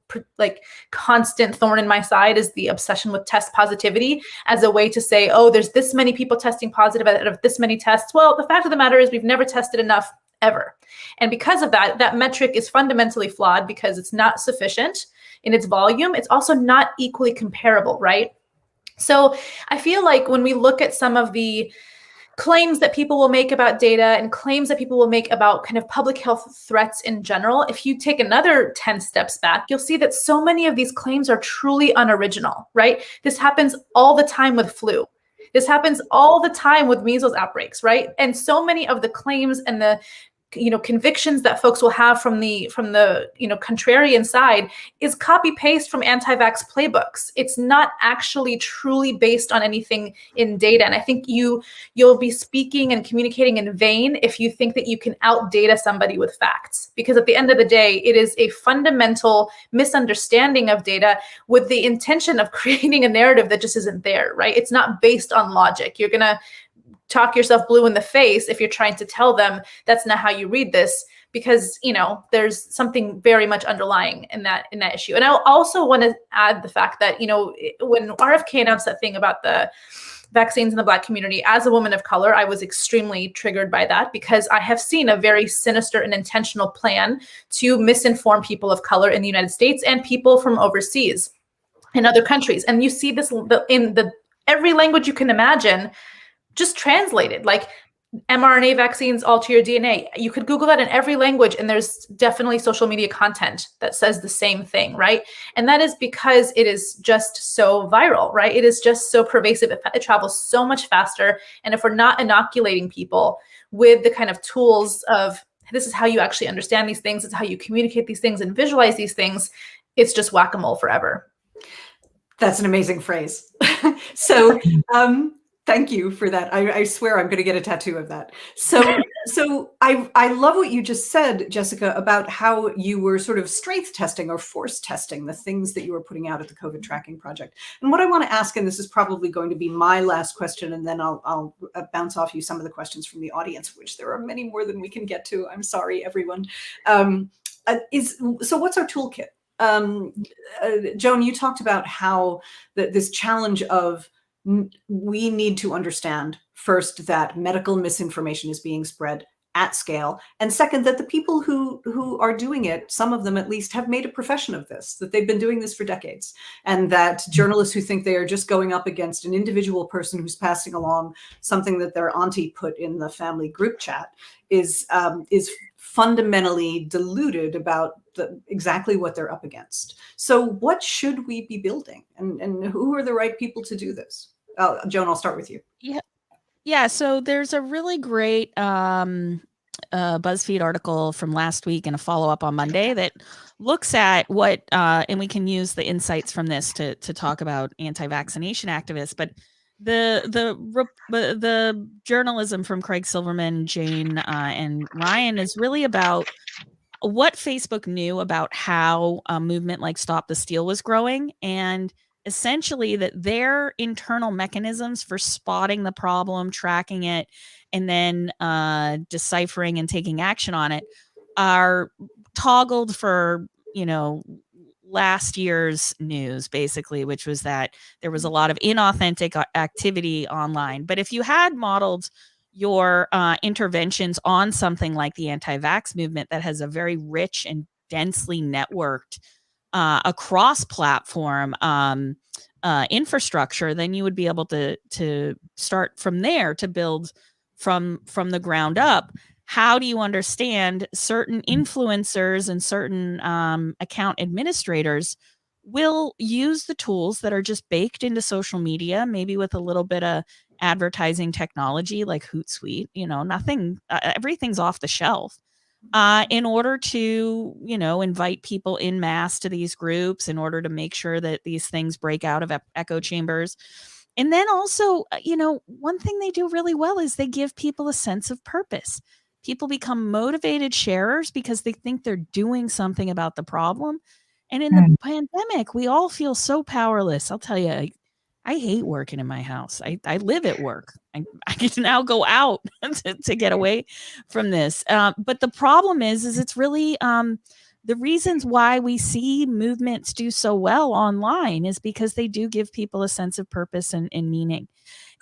constant thorn in my side is the obsession with test positivity as a way to say, oh, there's this many people testing positive out of this many tests. Well, the fact of the matter is we've never tested enough ever. And because of that, that metric is fundamentally flawed because it's not sufficient in its volume. It's also not equally comparable, right? So I feel like when we look at some of the claims that people will make about data and claims that people will make about kind of public health threats in general, if you take another 10 steps back, you'll see that so many of these claims are truly unoriginal, right? This happens all the time with flu. This happens all the time with measles outbreaks, right? And so many of the claims and the convictions that folks will have from the contrarian side is copy paste from anti-vax playbooks. It's not actually truly based on anything in data. And I think you'll be speaking and communicating in vain if you think that you can outdata somebody with facts, because at the end of the day, it is a fundamental misunderstanding of data with the intention of creating a narrative that just isn't there, right? It's not based on logic. You're going to talk yourself blue in the face if you're trying to tell them that's not how you read this, because there's something very much underlying in that issue. And I also want to add the fact that when RFK announced that thing about the vaccines in the Black community, as a woman of color, I was extremely triggered by that, because I have seen a very sinister and intentional plan to misinform people of color in the United States and people from overseas in other countries. And you see this in every language you can imagine, just translated, like mRNA vaccines alter your DNA. You could Google that in every language, and there's definitely social media content that says the same thing, right? And that is because it is just so viral, right? It is just so pervasive. It travels so much faster. And if we're not inoculating people with the kind of tools of, this is how you actually understand these things, it's how you communicate these things and visualize these things, it's just whack-a-mole forever. That's an amazing phrase. So, thank you for that. I swear I'm going to get a tattoo of that. So I love what you just said, Jessica, about how you were sort of strength testing or force testing the things that you were putting out at the COVID tracking project. And what I want to ask, and this is probably going to be my last question, and then I'll bounce off you some of the questions from the audience, which there are many more than we can get to. I'm sorry, everyone. So what's our toolkit? Joan, you talked about how this challenge of we need to understand first that medical misinformation is being spread at scale, and second, that the people who are doing it, some of them at least, have made a profession of this, that they've been doing this for decades, and that journalists who think they are just going up against an individual person who's passing along something that their auntie put in the family group chat is fundamentally deluded about exactly what they're up against. So what should we be building, and who are the right people to do this? Joan, I'll start with you. Yeah. So there's a really great BuzzFeed article from last week and a follow-up on Monday that looks at what, and we can use the insights from this to talk about anti-vaccination activists, but the journalism from Craig Silverman, Jane, and Ryan is really about what Facebook knew about how a movement like Stop the Steal was growing, and essentially that their internal mechanisms for spotting the problem, tracking it, and then deciphering and taking action on it are toggled for, last year's news, basically, which was that there was a lot of inauthentic activity online. But if you had modeled your interventions on something like the anti-vax movement that has a very rich and densely networked across platform infrastructure, then you would be able to start from there to build from the ground up. How do you understand certain influencers and certain account administrators will use the tools that are just baked into social media, maybe with a little bit of advertising technology like Hootsuite, nothing, everything's off the shelf, in order to, invite people in mass to these groups, in order to make sure that these things break out of echo chambers. And then also, one thing they do really well is they give people a sense of purpose. People become motivated sharers because they think they're doing something about the problem. And in the pandemic, we all feel so powerless. I'll tell you, I hate working in my house. I live at work. I can now go out to get away from this. But the problem is it's really the reasons why we see movements do so well online is because they do give people a sense of purpose and meaning.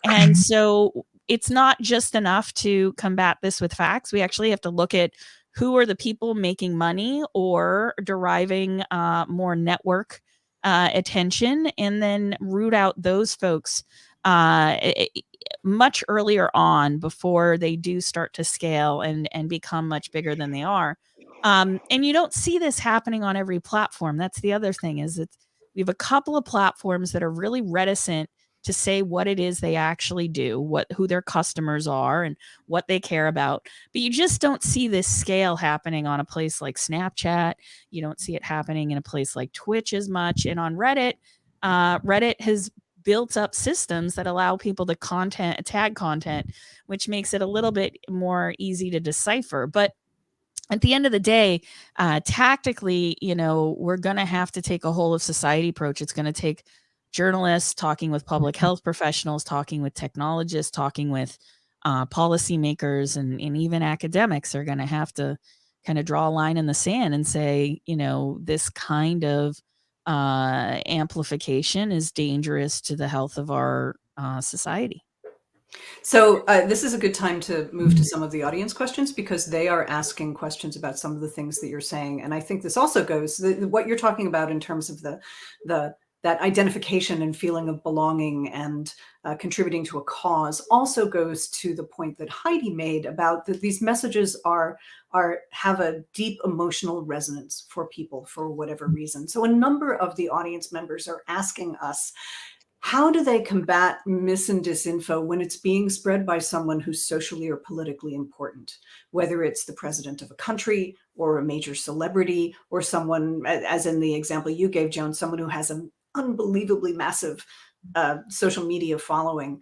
And so it's not just enough to combat this with facts. We actually have to look at who are the people making money or deriving more network attention, and then root out those folks much earlier on before they do start to scale and become much bigger than they are. And you don't see this happening on every platform. That's the other thing, is we have a couple of platforms that are really reticent to say what it is they actually do, who their customers are and what they care about. But you just don't see this scale happening on a place like Snapchat. You don't see it happening in a place like Twitch as much. And on Reddit, Reddit has built up systems that allow people to tag content, which makes it a little bit more easy to decipher. But at the end of the day, tactically, we're going to have to take a whole of society approach. It's going to take journalists talking with public health professionals, talking with technologists, talking with policymakers, and even academics are going to have to kind of draw a line in the sand and say, this kind of amplification is dangerous to the health of our society. So this is a good time to move to some of the audience questions, because they are asking questions about some of the things that you're saying. And I think this also goes, what you're talking about in terms of that identification and feeling of belonging and contributing to a cause also goes to the point that Heidi made about that these messages have a deep emotional resonance for people for whatever reason. So a number of the audience members are asking us, how do they combat mis and disinfo when it's being spread by someone who's socially or politically important, whether it's the president of a country or a major celebrity or someone, as in the example you gave, Joan, someone who has an unbelievably massive social media following?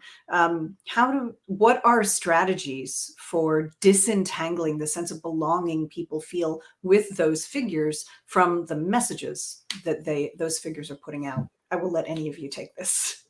What are strategies for disentangling the sense of belonging people feel with those figures from the messages that those figures are putting out? I will let any of you take this.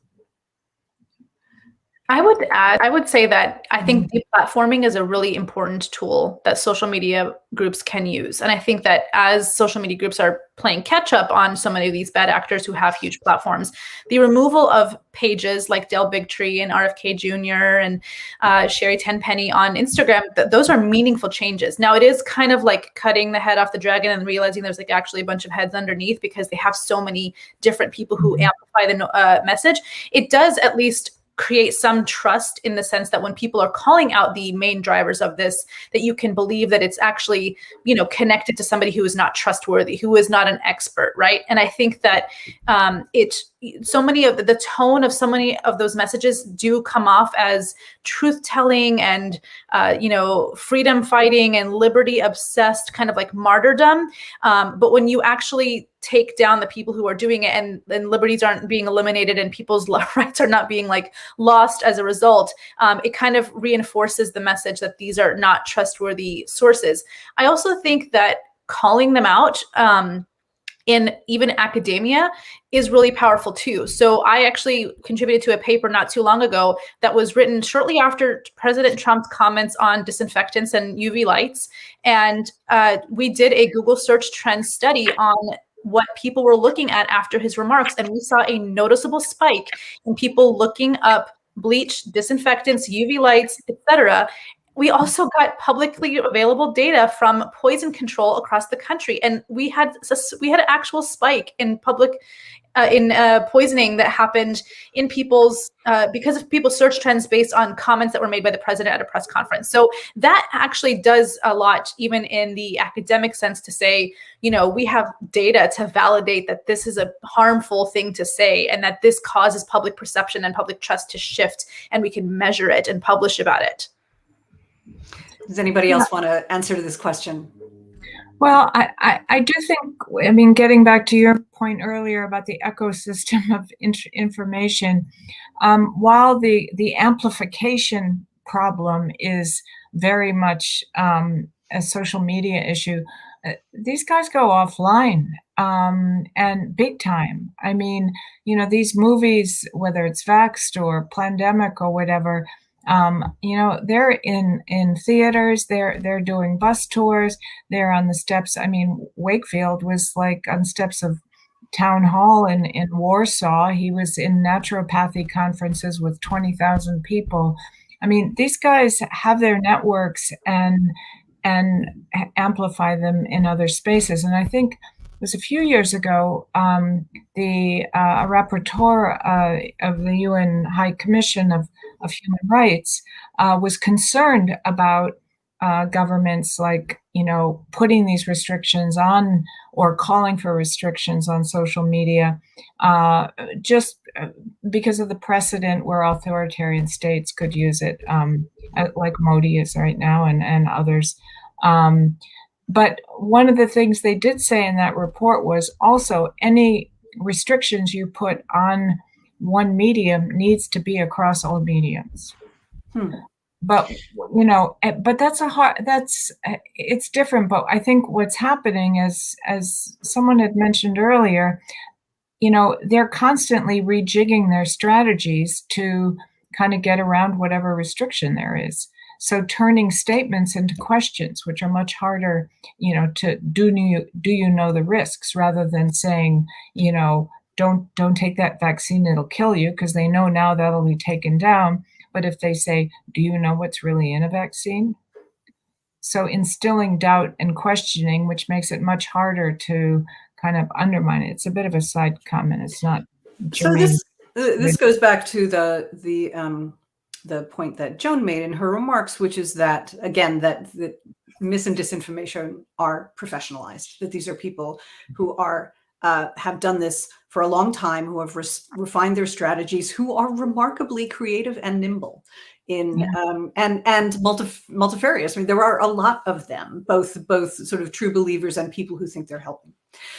I would say that I think deplatforming is a really important tool that social media groups can use. And I think that as social media groups are playing catch up on so many of these bad actors who have huge platforms, the removal of pages like Del Bigtree and RFK Jr. and Sherry Tenpenny on Instagram, those are meaningful changes. Now, it is kind of like cutting the head off the dragon and realizing there's like actually a bunch of heads underneath, because they have so many different people who amplify the message. It does at least create some trust in the sense that when people are calling out the main drivers of this, that you can believe that it's actually, connected to somebody who is not trustworthy, who is not an expert, right? And I think that so many of the tone of so many of those messages do come off as truth telling and freedom fighting and liberty obsessed, kind of like martyrdom. But when you actually take down the people who are doing it, and liberties aren't being eliminated and people's rights are not being like lost as a result, it kind of reinforces the message that these are not trustworthy sources. I also think that calling them out in even academia is really powerful too. So I actually contributed to a paper not too long ago that was written shortly after President Trump's comments on disinfectants and UV lights. And we did a Google search trend study on what people were looking at after his remarks. And we saw a noticeable spike in people looking up bleach, disinfectants, UV lights, etc. We also got publicly available data from poison control across the country, and we had an actual spike in public poisoning that happened in people's because of people's search trends based on comments that were made by the president at a press conference. So that actually does a lot, even in the academic sense, to say, you know, we have data to validate that this is a harmful thing to say, and that this causes public perception and public trust to shift, and we can measure it and publish about it. Does anybody else want to answer to this question? Well, I do think, I mean, getting back to your point earlier about the ecosystem of information, while the amplification problem is very much a social media issue, these guys go offline and big time. I mean, you know, these movies, whether it's Vaxxed or Plandemic or whatever, you know, they're in theaters, they're doing bus tours, they're on the steps. I mean, Wakefield was like on steps of town hall in Warsaw. He was in naturopathy conferences with 20,000 people. I mean, these guys have their networks and amplify them in other spaces. And I think it was a few years ago, the rapporteur of the UN High Commission of Human Rights was concerned about governments, like, you know, putting these restrictions on or calling for restrictions on social media, just because of the precedent where authoritarian states could use it, like Modi is right now, and others. But one of the things they did say in that report was also any restrictions you put on one medium needs to be across all mediums. But, you know, but it's different. But I think what's happening is, as someone had mentioned earlier, you know, they're constantly rejigging their strategies to kind of get around whatever restriction there is. So turning statements into questions, which are much harder, you know, to do you know the risks, rather than saying, you know, don't take that vaccine, it'll kill you, because they know now that'll be taken down. But if they say, do you know what's really in a vaccine? So instilling doubt and questioning, which makes it much harder to kind of undermine it. It's a bit of a side comment. It's not germane. So this goes back to the point that Joan made in her remarks, which is that, again, that mis and disinformation are professionalized, that these are people who are have done this for a long time, who have refined their strategies, who are remarkably creative and nimble in and multifarious. I mean, there are a lot of them, both sort of true believers and people who think they're helping.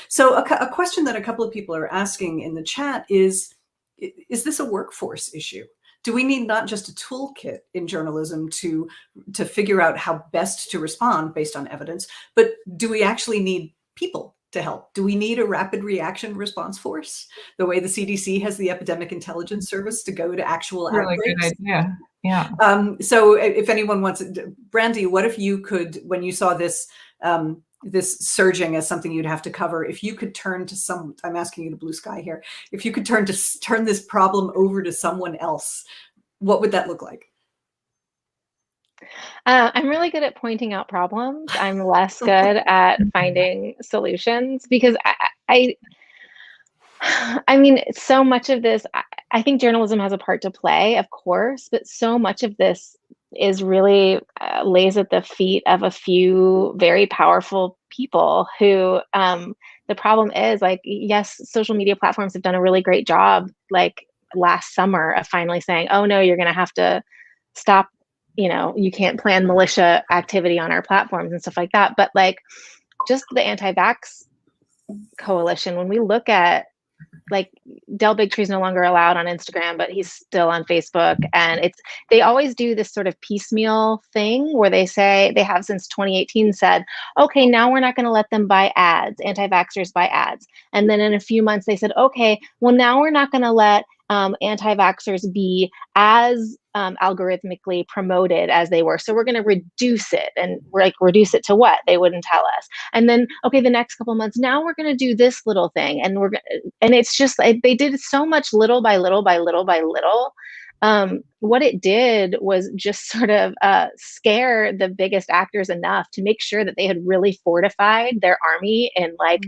So a question that a couple of people are asking in the chat is this a workforce issue? Do we need not just a toolkit in journalism to figure out how best to respond based on evidence, but do we actually need people to help? Do we need a rapid reaction response force, the way the CDC has the Epidemic Intelligence Service to go to actual outbreaks? Really good idea. Yeah. So if anyone wants it, Brandy, what if you could, when you saw this this surging as something you'd have to cover, if you could turn to I'm asking you to blue sky here, if you could turn this problem over to someone else, what would that look like? I'm really good at pointing out problems. I'm less good at finding solutions, because I mean, so much of this, I think journalism has a part to play, of course, but so much of this is really lays at the feet of a few very powerful people who, the problem is, like, yes, social media platforms have done a really great job, like last summer, of finally saying, oh no, you're going to have to stop, you know, you can't plan militia activity on our platforms and stuff like that. But like, just the anti-vax coalition, when we look at, like, Del Bigtree's no longer allowed on Instagram, but he's still on Facebook. And they always do this sort of piecemeal thing where they say, they have since 2018 said, okay, now we're not going to let them buy ads, anti-vaxxers buy ads. And then in a few months they said, okay, well, now we're not going to let anti-vaxxers be as algorithmically promoted as they were. So we're going to reduce it, and we're like, reduce it to what? They wouldn't tell us. And then, okay, the next couple months, now we're going to do this little thing, and and it's just like they did so much little by little by little by little. What it did was just sort of scare the biggest actors enough to make sure that they had really fortified their army and like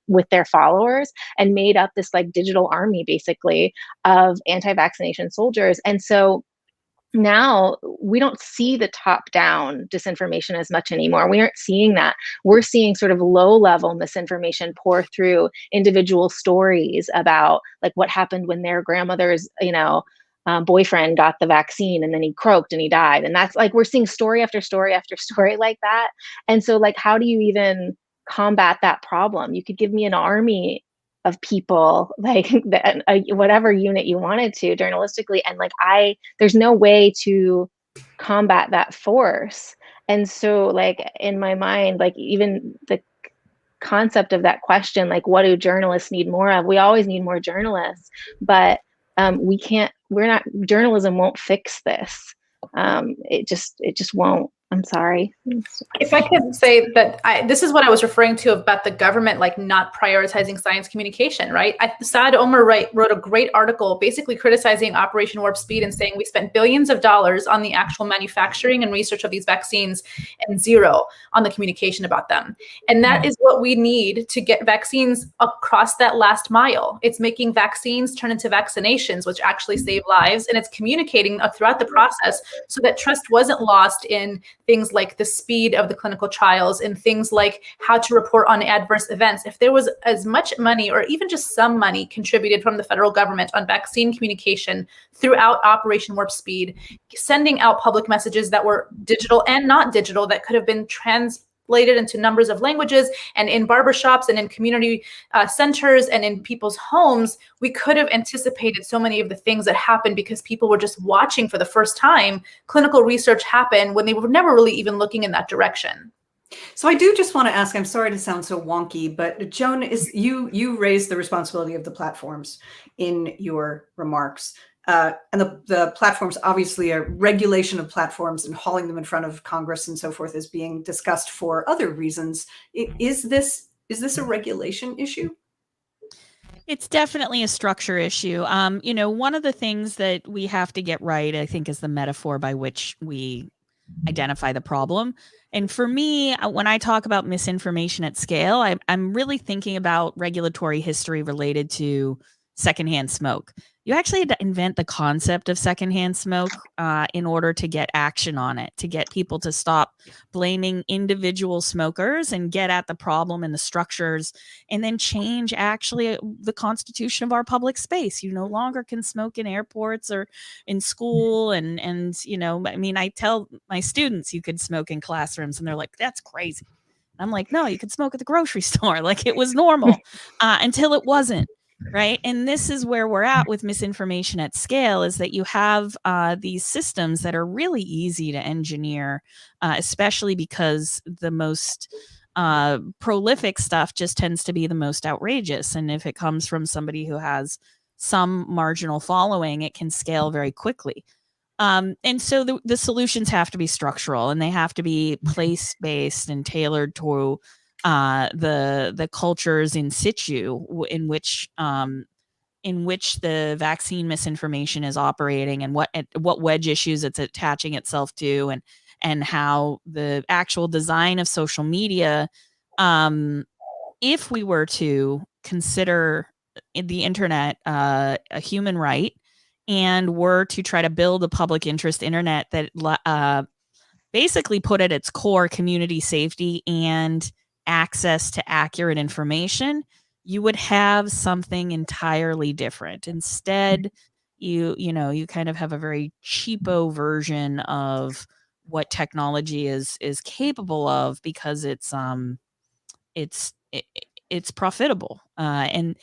with their followers, and made up this like digital army basically of anti-vaccination soldiers. And so now we don't see the top-down disinformation as much anymore. We aren't seeing that. We're seeing sort of low-level misinformation pour through individual stories about like what happened when their grandmother's, boyfriend got the vaccine and then he croaked and he died. And that's like, we're seeing story after story after story like that. And so like, how do you even combat that problem? You could give me an army of people, like whatever unit you wanted to journalistically, and like there's no way to combat that force. And so like in my mind, like even the concept of that question, like what do journalists need more of? We always need more journalists, but journalism won't fix this. It just won't. I'm sorry. If I could say that this is what I was referring to about the government like not prioritizing science communication, right? Saad Omer wrote a great article basically criticizing Operation Warp Speed and saying we spent billions of dollars on the actual manufacturing and research of these vaccines and zero on the communication about them. And that is what we need to get vaccines across that last mile. It's making vaccines turn into vaccinations, which actually save lives. And it's communicating throughout the process so that trust wasn't lost in things like the speed of the clinical trials and things like how to report on adverse events. If there was as much money or even just some money contributed from the federal government on vaccine communication throughout Operation Warp Speed, sending out public messages that were digital and not digital that could have been translated into numbers of languages and in barbershops and in community centers and in people's homes, we could have anticipated so many of the things that happened because people were just watching for the first time clinical research happen when they were never really even looking in that direction. So I do just want to ask, I'm sorry to sound so wonky, but Joan, you raised the responsibility of the platforms in your remarks. And the platforms, obviously a regulation of platforms and hauling them in front of Congress and so forth is being discussed for other reasons. Is this a regulation issue? It's definitely a structure issue. One of the things that we have to get right, I think, is the metaphor by which we identify the problem. And for me, when I talk about misinformation at scale, I'm really thinking about regulatory history related to secondhand smoke. You actually had to invent the concept of secondhand smoke in order to get action on it, to get people to stop blaming individual smokers and get at the problem and the structures, and then change actually the constitution of our public space. You no longer can smoke in airports or in school. And I tell my students you could smoke in classrooms and they're like, that's crazy. I'm like, no, you could smoke at the grocery store. Like it was normal until it wasn't. Right. And this is where we're at with misinformation at scale, is that you have these systems that are really easy to engineer, especially because the most prolific stuff just tends to be the most outrageous. And if it comes from somebody who has some marginal following, it can scale very quickly. And so the solutions have to be structural, and they have to be place-based and tailored to the cultures in situ in which the vaccine misinformation is operating, and what wedge issues it's attaching itself to, and how the actual design of social media, if we were to consider the internet a human right and were to try to build a public interest internet that basically put at its core community safety and access to accurate information, you would have something entirely different. Instead, you kind of have a very cheapo version of what technology is capable of, because it's profitable, and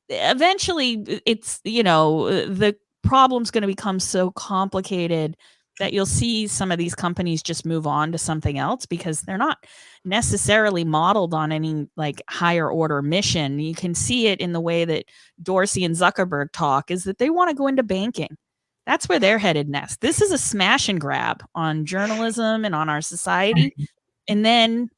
eventually it's the problem's going to become so complicated that you'll see some of these companies just move on to something else because they're not necessarily modeled on any like higher order mission. You can see it in the way that Dorsey and Zuckerberg talk, is that they want to go into banking. That's where they're headed next. This is a smash and grab on journalism and on our society. And then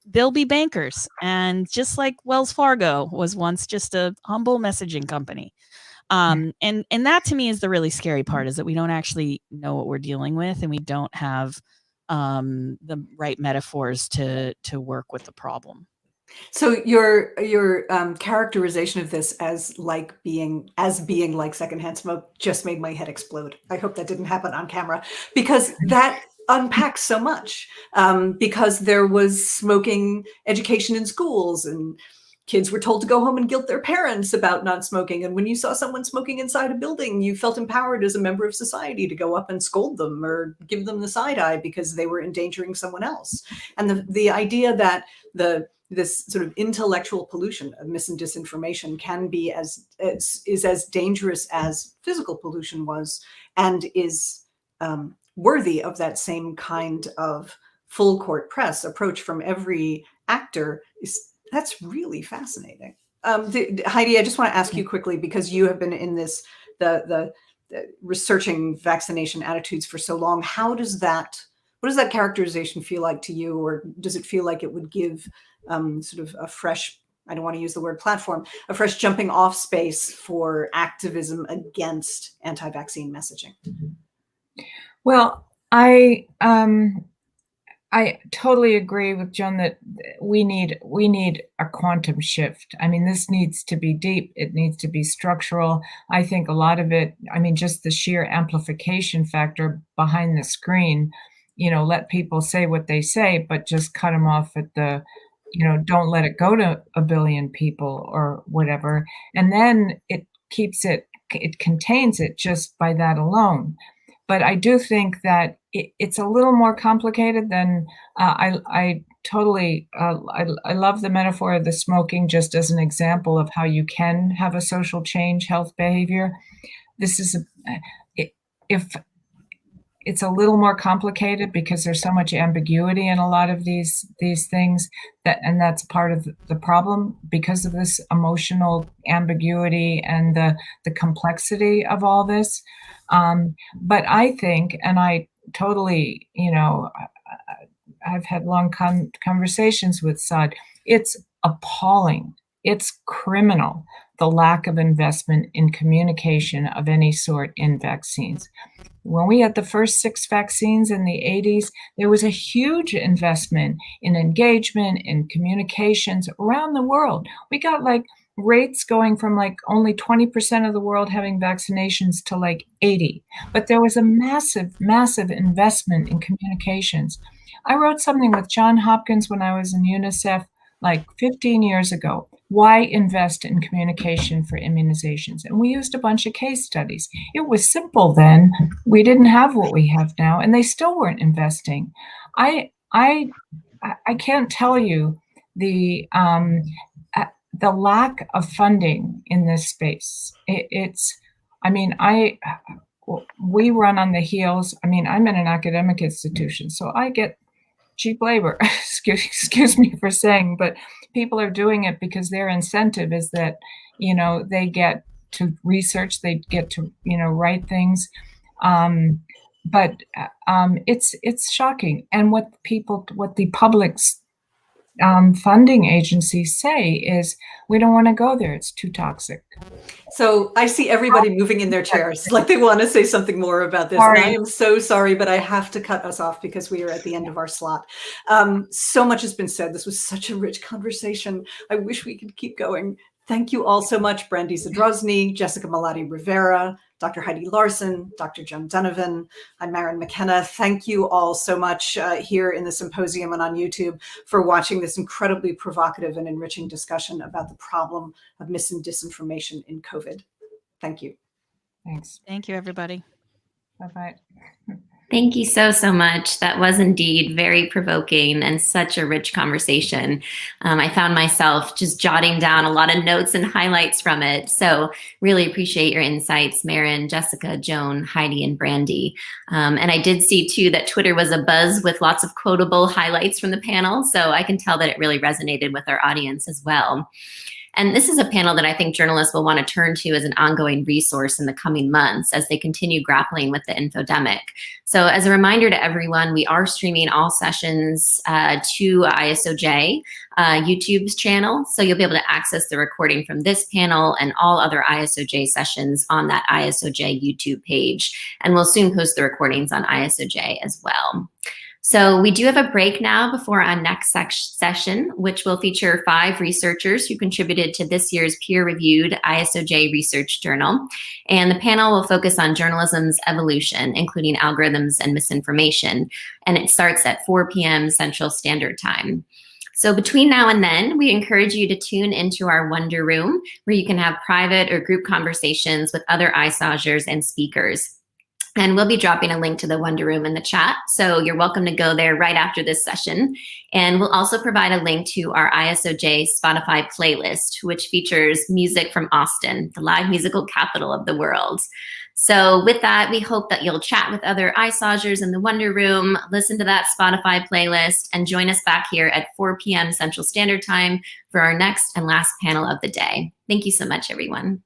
they'll be bankers. And just like Wells Fargo was once just a humble messaging company. And that to me is the really scary part, is that we don't actually know what we're dealing with, and we don't have the right metaphors to work with the problem. So your characterization of this as being like secondhand smoke just made my head explode. I hope that didn't happen on camera, because that unpacks so much. Because there was smoking education in schools, and kids were told to go home and guilt their parents about not smoking. And when you saw someone smoking inside a building, you felt empowered as a member of society to go up and scold them or give them the side eye because they were endangering someone else. And the idea that this sort of intellectual pollution of mis and disinformation can be as dangerous as physical pollution was, and is worthy of that same kind of full court press approach from every actor, that's really fascinating. Heidi, I just want to ask you quickly, because you have been in this the researching vaccination attitudes for so long. What does that characterization feel like to you, or does it feel like it would give sort of a fresh, I don't want to use the word platform, a fresh jumping off space for activism against anti-vaccine messaging? Well, I totally agree with Joan that we need a quantum shift. I mean, this needs to be deep. It needs to be structural. I think a lot of it, I mean, just the sheer amplification factor behind the screen, let people say what they say, but just cut them off at the, don't let it go to a billion people or whatever. And then it contains it just by that alone. But I do think that it's a little more complicated than I totally I love the metaphor of the smoking just as an example of how you can have a social change, health behavior. This is if it's a little more complicated because there's so much ambiguity in a lot of these things, and that's part of the problem because of this emotional ambiguity and the complexity of all this. But I think, and I totally, I've had long conversations with Saad. It's appalling. It's criminal, the lack of investment in communication of any sort in vaccines. When we had the first 6 vaccines in the 80s, there was a huge investment in engagement, in communications around the world. We got like rates going from like only 20% of the world having vaccinations to like 80. But there was a massive, massive investment in communications. I wrote something with John Hopkins when I was in UNICEF like 15 years ago. Why invest in communication for immunizations? And we used a bunch of case studies. It was simple then. We didn't have what we have now, and they still weren't investing. I can't tell you the lack of funding in this space. We run on the heels. I mean, I'm in an academic institution, so I get cheap labor. Excuse me for saying, but people are doing it because their incentive is that, they get to research, they get to, write things. But it's shocking. And what the public's funding agencies say is, we don't want to go there. It's too toxic. So I see everybody moving in their chairs like they want to say something more about this. And I am so sorry, but I have to cut us off because we are at the end of our slot. So much has been said. This was such a rich conversation. I wish we could keep going. Thank you all so much, Brandy Zadrozny, Jessica Malaty Rivera, Dr. Heidi Larson, Dr. Joan Donovan. I'm Maryn McKenna. Thank you all so much here in the symposium and on YouTube for watching this incredibly provocative and enriching discussion about the problem of mis and disinformation in COVID. Thank you. Thanks. Thank you, everybody. Bye-bye. Thank you so much. That was indeed very provoking and such a rich conversation. I found myself just jotting down a lot of notes and highlights from it. So really appreciate your insights, Maryn, Jessica, Joan, Heidi, and Brandy. And I did see too that Twitter was abuzz with lots of quotable highlights from the panel. So I can tell that it really resonated with our audience as well. And this is a panel that I think journalists will want to turn to as an ongoing resource in the coming months as they continue grappling with the infodemic. So as a reminder to everyone, we are streaming all sessions to ISOJ YouTube's channel. So you'll be able to access the recording from this panel and all other ISOJ sessions on that ISOJ YouTube page. And we'll soon post the recordings on ISOJ as well. So we do have a break now before our next session, which will feature 5 researchers who contributed to this year's peer-reviewed ISOJ Research Journal. And the panel will focus on journalism's evolution, including algorithms and misinformation. And it starts at 4 p.m. Central Standard Time. So between now and then, we encourage you to tune into our Wonder Room, where you can have private or group conversations with other ISOJers and speakers. And we'll be dropping a link to the Wonder Room in the chat, so you're welcome to go there right after this session. And we'll also provide a link to our ISOJ Spotify playlist, which features music from Austin, the live musical capital of the world. So with that, we hope that you'll chat with other ISOJers in the Wonder Room, listen to that Spotify playlist, and join us back here at 4 p.m. Central Standard Time for our next and last panel of the day. Thank you so much, everyone.